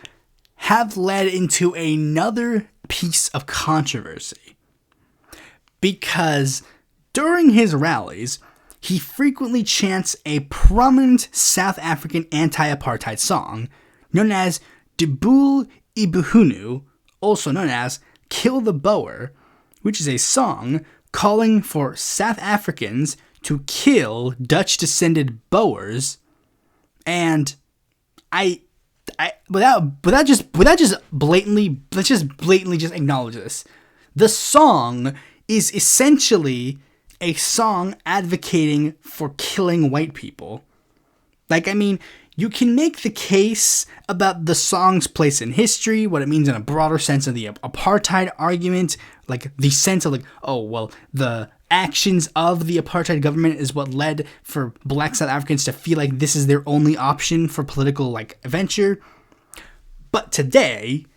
have led into another piece of controversy. Because during his rallies, he frequently chants a prominent South African anti-apartheid song known as Dibul Ibuhunu, also known as Kill the Boer, which is a song calling for South Africans to kill Dutch-descended Boers. And let's just blatantly acknowledge this. The song is essentially a song advocating for killing white people. Like, I mean, you can make the case about the song's place in history, what it means in a broader sense of the apartheid argument, like the sense of like, oh, well, the actions of the apartheid government is what led for black South Africans to feel like this is their only option for political, like, venture. But today,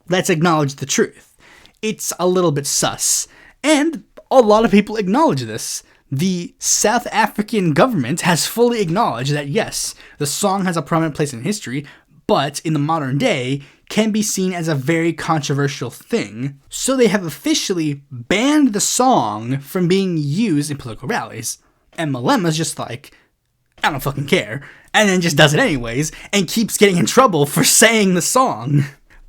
let's acknowledge the truth. It's a little bit sus. And a lot of people acknowledge this. The South African government has fully acknowledged that, yes, the song has a prominent place in history, but in the modern day can be seen as a very controversial thing. So they have officially banned the song from being used in political rallies. And Malema's just like, I don't fucking care, and then just does it anyways, and keeps getting in trouble for saying the song.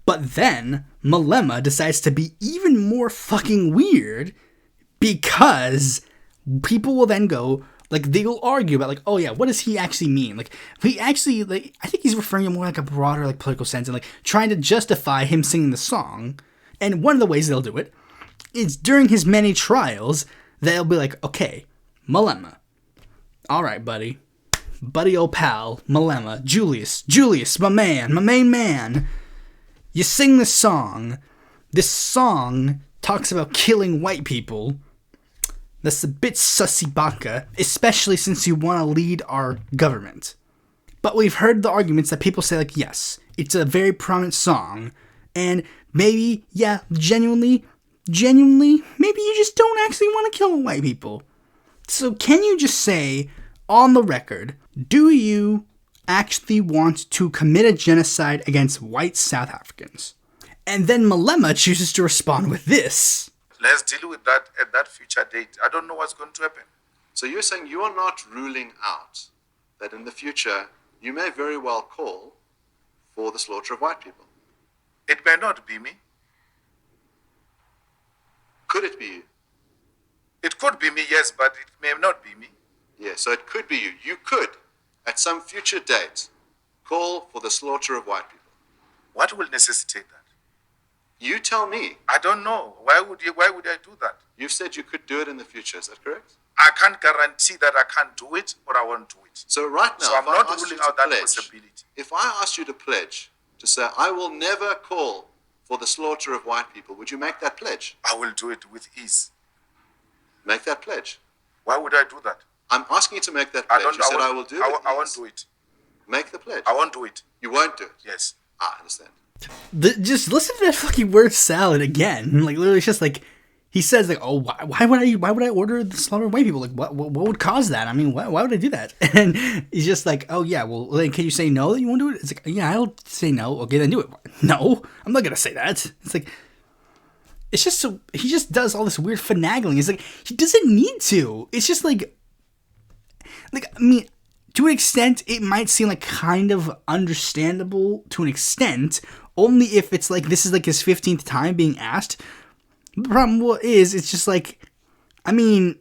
But then, Malema decides to be even more fucking weird, because people will then go, like, they will argue about, like, oh yeah, what does he actually mean? Like, he actually, like, I think he's referring to more like a broader, like, political sense, and, like, trying to justify him singing the song. And one of the ways they'll do it is during his many trials, they'll be like, okay, Malema, alright, buddy, old pal, Malema, Julius, my man, my main man, you sing this song. This song talks about killing white people. That's a bit sussy baka, especially since you want to lead our government. But we've heard the arguments that people say, like, yes, it's a very prominent song, and maybe, yeah, genuinely, maybe you just don't actually want to kill white people. So can you just say, on the record, do you actually want to commit a genocide against white South Africans? And then Malema chooses to respond with this. Let's deal with that at that future date. I don't know what's going to happen. So you're saying you are not ruling out that in the future you may very well call for the slaughter of white people? It may not be me. Could it be you? It could be me, yes, but it may not be me. Yeah, so it could be you. You could, at some future date, call for the slaughter of white people. What will necessitate that? You tell me. I don't know. Why would I do that? You've said you could do it in the future, is that correct? I can't guarantee that I can't do it or I won't do it. So right now, so I'm not ruling out that possibility. If I asked you to pledge, to say, I will never call for the slaughter of white people, would you make that pledge? I will do it with ease. Make that pledge. Why would I do that? I'm asking you to make that pledge. I will do it. I won't do it. Make the pledge. I won't do it. You won't do it? Yes. I understand. Just listen to that fucking word salad again. Like, literally, it's just like, he says, like, oh, why would I order the slaughter of white people? Like, what would cause that? I mean, why would I do that? And he's just like, oh yeah, well, then can you say no that you won't do it? It's like, yeah, I'll say no. Okay, then do it. No, I'm not gonna say that. It's like, it's just so, he just does all this weird finagling. It's like, he doesn't need to. It's just like, I mean, to an extent, it might seem like kind of understandable to an extent, only if it's like, this is like his 15th time being asked. The problem is, it's just like, I mean,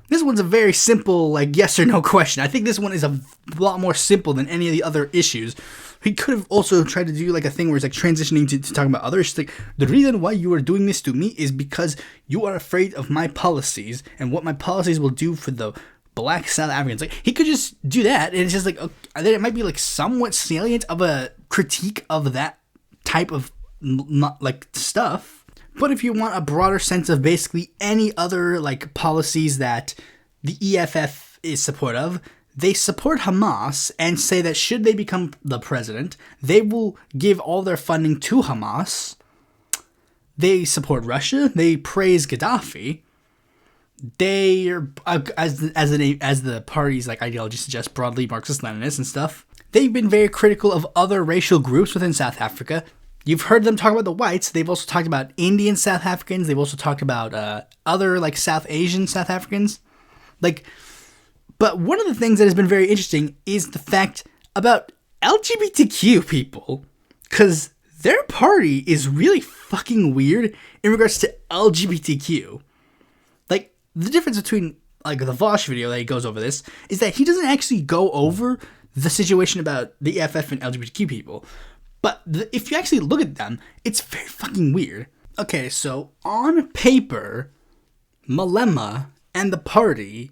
this one's a very simple, like, yes or no question. I think this one is a lot more simple than any of the other issues. He could have also tried to do, like, a thing where it's, like, transitioning to talking about other issues. Like, the reason why you are doing this to me is because you are afraid of my policies and what my policies will do for the black South Africans. Like, he could just do that, and it's just like, okay, then it might be, like, somewhat salient of a critique of that type of, not, like, stuff. But if you want a broader sense of basically any other, like, policies that the EFF is supportive of, they support Hamas and say that should they become the president, they will give all their funding to Hamas. They support Russia. They praise Gaddafi. They are, as the party's, like, ideology suggests, broadly Marxist-Leninist and stuff. They've been very critical of other racial groups within South Africa. You've heard them talk about the whites. They've also talked about Indian South Africans. They've also talked about other, like, South Asian South Africans. Like, but one of the things that has been very interesting is the fact about LGBTQ people, because their party is really fucking weird in regards to LGBTQ. Like, the difference between, like, the Vosh video that he goes over this is that he doesn't actually go over the situation about the EFF and LGBTQ people. But if you actually look at them, it's very fucking weird. Okay, so on paper, Malema and the party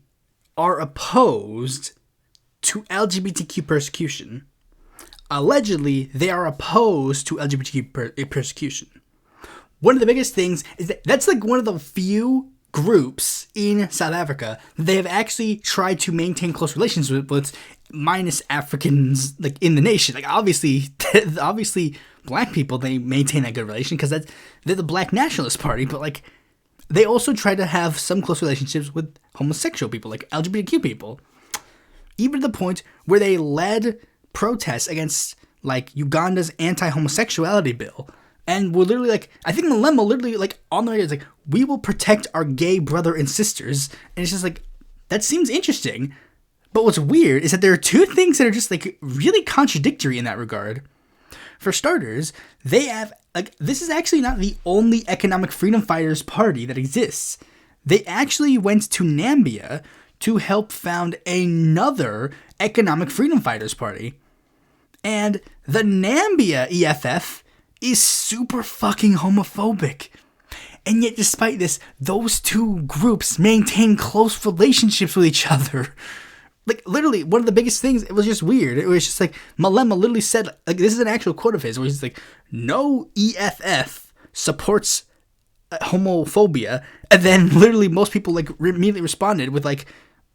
are opposed to LGBTQ persecution. Allegedly, they are opposed to LGBTQ persecution. One of the biggest things is that that's like one of the few groups in South Africa that they have actually tried to maintain close relations with minus Africans, like, in the nation. Like, obviously black people, they maintain that good relation because they're the Black Nationalist Party, but, like, they also try to have some close relationships with homosexual people, like LGBTQ people. Even to the point where they led protests against, like Uganda's anti-homosexuality bill. And we're literally like, I think Malema literally like on the radio is like, we will protect our gay brother and sisters. And it's just like, that seems interesting. But what's weird is that there are two things that are just like really contradictory in that regard. For starters, they have, like, this is actually not the only economic freedom fighters party that exists. They actually went to Nambia to help found another economic freedom fighters party. And the Nambia EFF is super fucking homophobic. And yet, despite this, those two groups maintain close relationships with each other. Like, literally, one of the biggest things, it was just weird. It was just like, Malema literally said, like, this is an actual quote of his, where he's like, no EFF supports homophobia. And then, literally, most people, like, immediately responded with, like,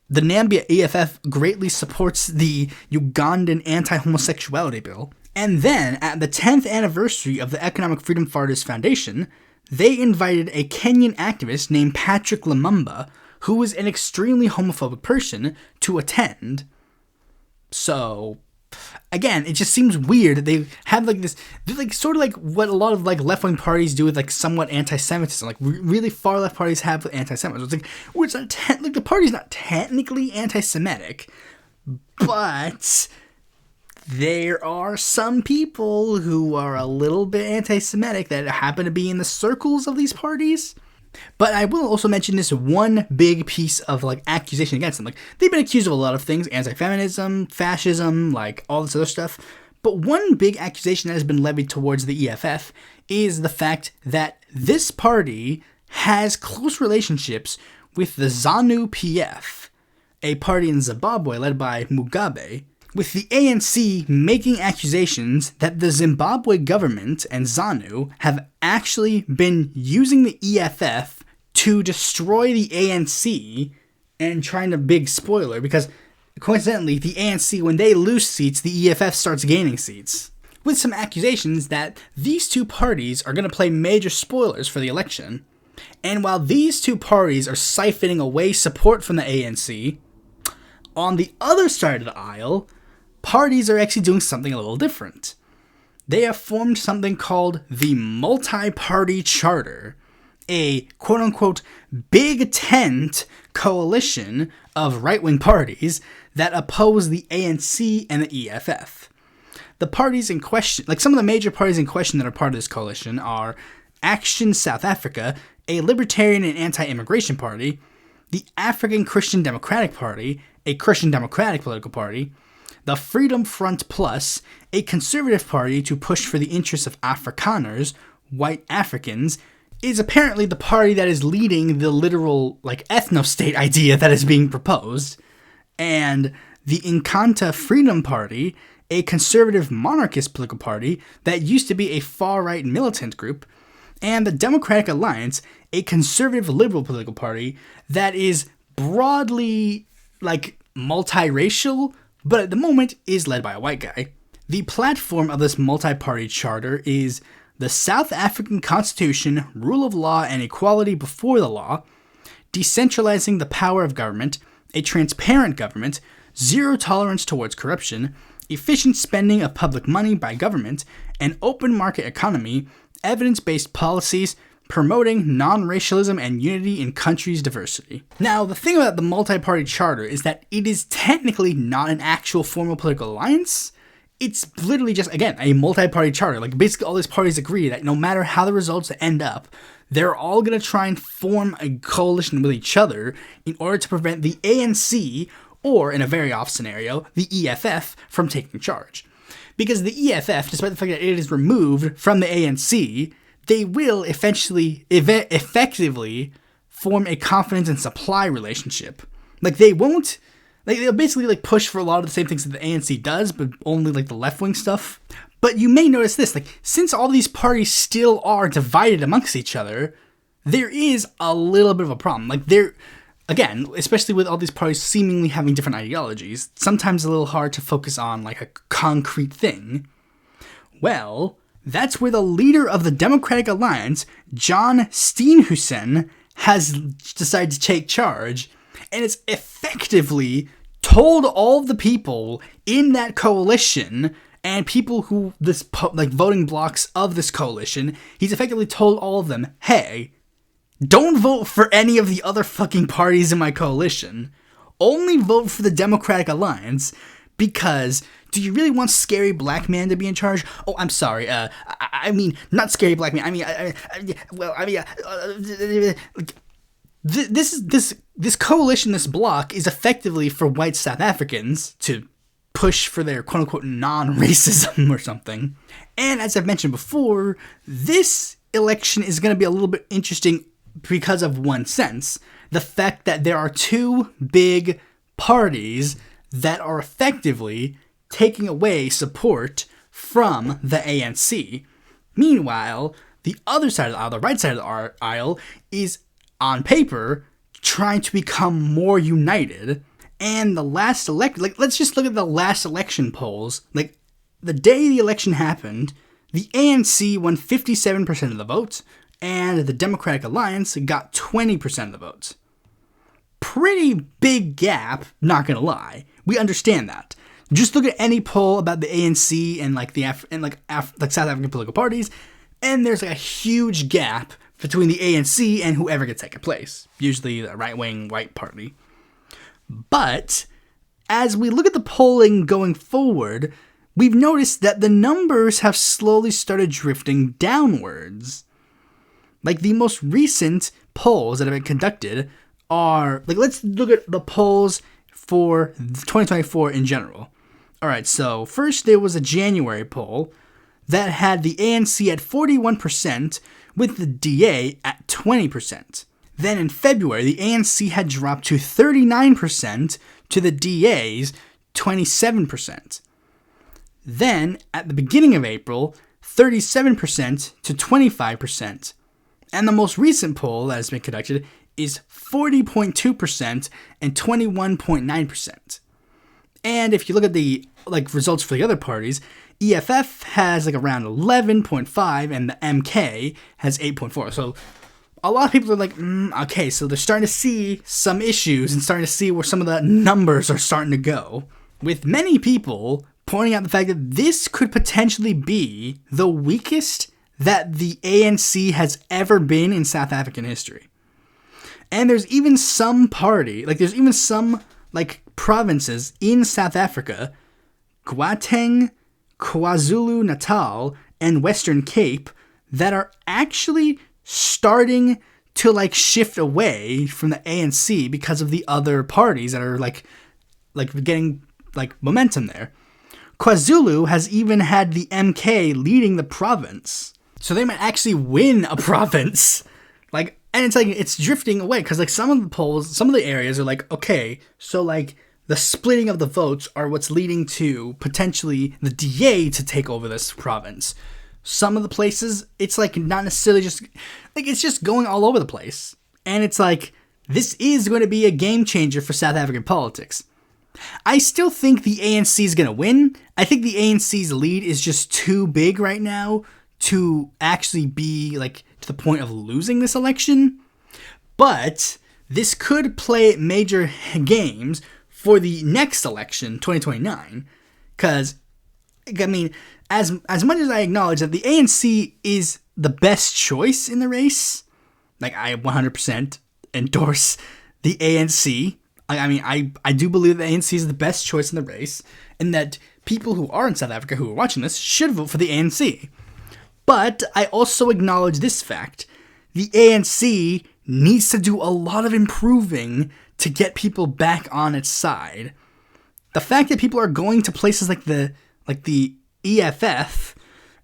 the Nambia EFF greatly supports the Ugandan anti-homosexuality bill. And then, at the 10th anniversary of the Economic Freedom Fighters Foundation, they invited a Kenyan activist named Patrick Lumumba, who was an extremely homophobic person, to attend. So, again, it just seems weird that they have like this, they're like sort of like what a lot of like left-wing parties do with like somewhat anti-Semitism, like really far-left parties have with anti-Semitism. It's like, well, it's not like the party's not technically anti-Semitic, but there are some people who are a little bit anti-Semitic that happen to be in the circles of these parties. But I will also mention this one big piece of, like, accusation against them. Like, they've been accused of a lot of things, anti-feminism, fascism, like, all this other stuff. But one big accusation that has been levied towards the EFF is the fact that this party has close relationships with the ZANU-PF, a party in Zimbabwe led by Mugabe, with the ANC making accusations that the Zimbabwe government and ZANU have actually been using the EFF to destroy the ANC, and trying to big spoiler, because coincidentally, the ANC, when they lose seats, the EFF starts gaining seats. With some accusations that these two parties are going to play major spoilers for the election. And while these two parties are siphoning away support from the ANC, on the other side of the aisle, parties are actually doing something a little different. They have formed something called the Multi-Party Charter, a quote-unquote big tent coalition of right-wing parties that oppose the ANC and the EFF. The parties in question, like some of the major parties in question that are part of this coalition are Action South Africa, a libertarian and anti-immigration party, the African Christian Democratic Party, a Christian democratic political party, the Freedom Front Plus, a conservative party to push for the interests of Afrikaners, white Africans, is apparently the party that is leading the literal, like, ethno-state idea that is being proposed, and the Inkatha Freedom Party, a conservative monarchist political party that used to be a far-right militant group, and the Democratic Alliance, a conservative liberal political party that is broadly, like, multiracial, but at the moment is led by a white guy. The platform of this multi-party charter is the South African Constitution, rule of law and equality before the law, decentralizing the power of government, a transparent government, zero tolerance towards corruption, efficient spending of public money by government, an open market economy, evidence-based policies, promoting non-racialism and unity in countries' diversity. Now, the thing about the multi-party charter is that it is technically not an actual formal political alliance. It's literally just, again, a multi-party charter. Like, basically all these parties agree that no matter how the results end up, they're all going to try and form a coalition with each other in order to prevent the ANC, or in a very off scenario, the EFF, from taking charge. Because the EFF, despite the fact that it is removed from the ANC, they will effectively form a confidence and supply relationship. Like, they won't, like, they'll basically, like, push for a lot of the same things that the ANC does, but only, like, the left-wing stuff. But you may notice this, like, since all these parties still are divided amongst each other, there is a little bit of a problem. Like, again, especially with all these parties seemingly having different ideologies, sometimes a little hard to focus on, like, a concrete thing. Well, that's where the leader of the Democratic Alliance, John Steenhuisen, has decided to take charge, and it's effectively told all of the people in that coalition And people who, voting blocks of this coalition, he's effectively told all of them, hey, don't vote for any of the other fucking parties in my coalition. Only vote for the Democratic Alliance, because do you really want scary black man to be in charge? Oh, I'm sorry. I mean, not scary black man. This coalition, this bloc, is effectively for white South Africans to push for their quote-unquote non-racism or something. And as I've mentioned before, this election is going to be a little bit interesting because of one sense. The fact that there are two big parties that are effectively taking away support from the ANC. Meanwhile, the other side of the aisle, the right side of the aisle, is, on paper, trying to become more united. And the last let's just look at the last election polls. Like, the day the election happened, the ANC won 57% of the votes, and the Democratic Alliance got 20% of the votes. Pretty big gap, not gonna lie. We understand that. Just look at any poll about the ANC and South African political parties, and there's like a huge gap between the ANC and whoever gets second place. Usually the right-wing white party. But as we look at the polling going forward, we've noticed that the numbers have slowly started drifting downwards. Like, the most recent polls that have been conducted are, let's look at the polls for 2024 in general. Alright, so first there was a January poll that had the ANC at 41% with the DA at 20%. Then in February, the ANC had dropped to 39% to the DA's 27%. Then, at the beginning of April, 37% to 25%. And the most recent poll that has been conducted is 40.2% and 21.9%. And if you look at the results for the other parties, EFF has around 11.5 and the MK has 8.4. So a lot of people are like, okay, so they're starting to see some issues and starting to see where some of the numbers are starting to go. With many people pointing out the fact that this could potentially be the weakest that the ANC has ever been in South African history. And there's even some provinces in South Africa, Gauteng, KwaZulu-Natal, and Western Cape, that are actually starting to shift away from the ANC because of the other parties that are getting momentum there. KwaZulu has even had the MK leading the province, so they might actually win a province. And it's drifting away because some of the polls, some of the areas are okay, so the splitting of the votes are what's leading to potentially the DA to take over this province. Some of the places, it's not necessarily just, it's just going all over the place. And it's this is going to be a game changer for South African politics. I still think the ANC is going to win. I think the ANC's lead is just too big right now to actually be to the point of losing this election. But this could play major games for the next election, 2029. Because, as much as I acknowledge that the ANC is the best choice in the race, I 100% endorse the ANC. I do believe the ANC is the best choice in the race, and that people who are in South Africa who are watching this should vote for the ANC. But I also acknowledge this fact. The ANC needs to do a lot of improving to get people back on its side. The fact that people are going to places like the EFF,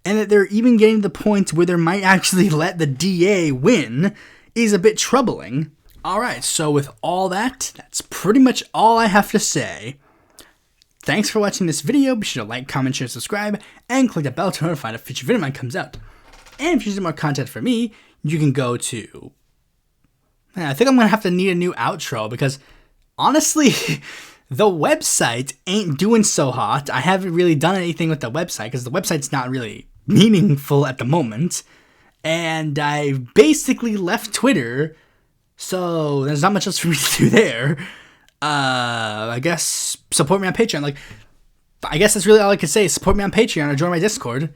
and that they're even getting to the point where they might actually let the DA win, is a bit troubling. Alright, so with all that, that's pretty much all I have to say. Thanks for watching this video. Be sure to like, comment, share, subscribe, and click the bell to notify if a future video of mine comes out. And if you need more content from me, you can go to... I think I'm going to have to need a new outro because, honestly, the website ain't doing so hot. I haven't really done anything with the website because the website's not really meaningful at the moment. And I basically left Twitter, so there's not much else for me to do there. I guess support me on Patreon. I guess that's really all I could say. Support me on Patreon or join my Discord.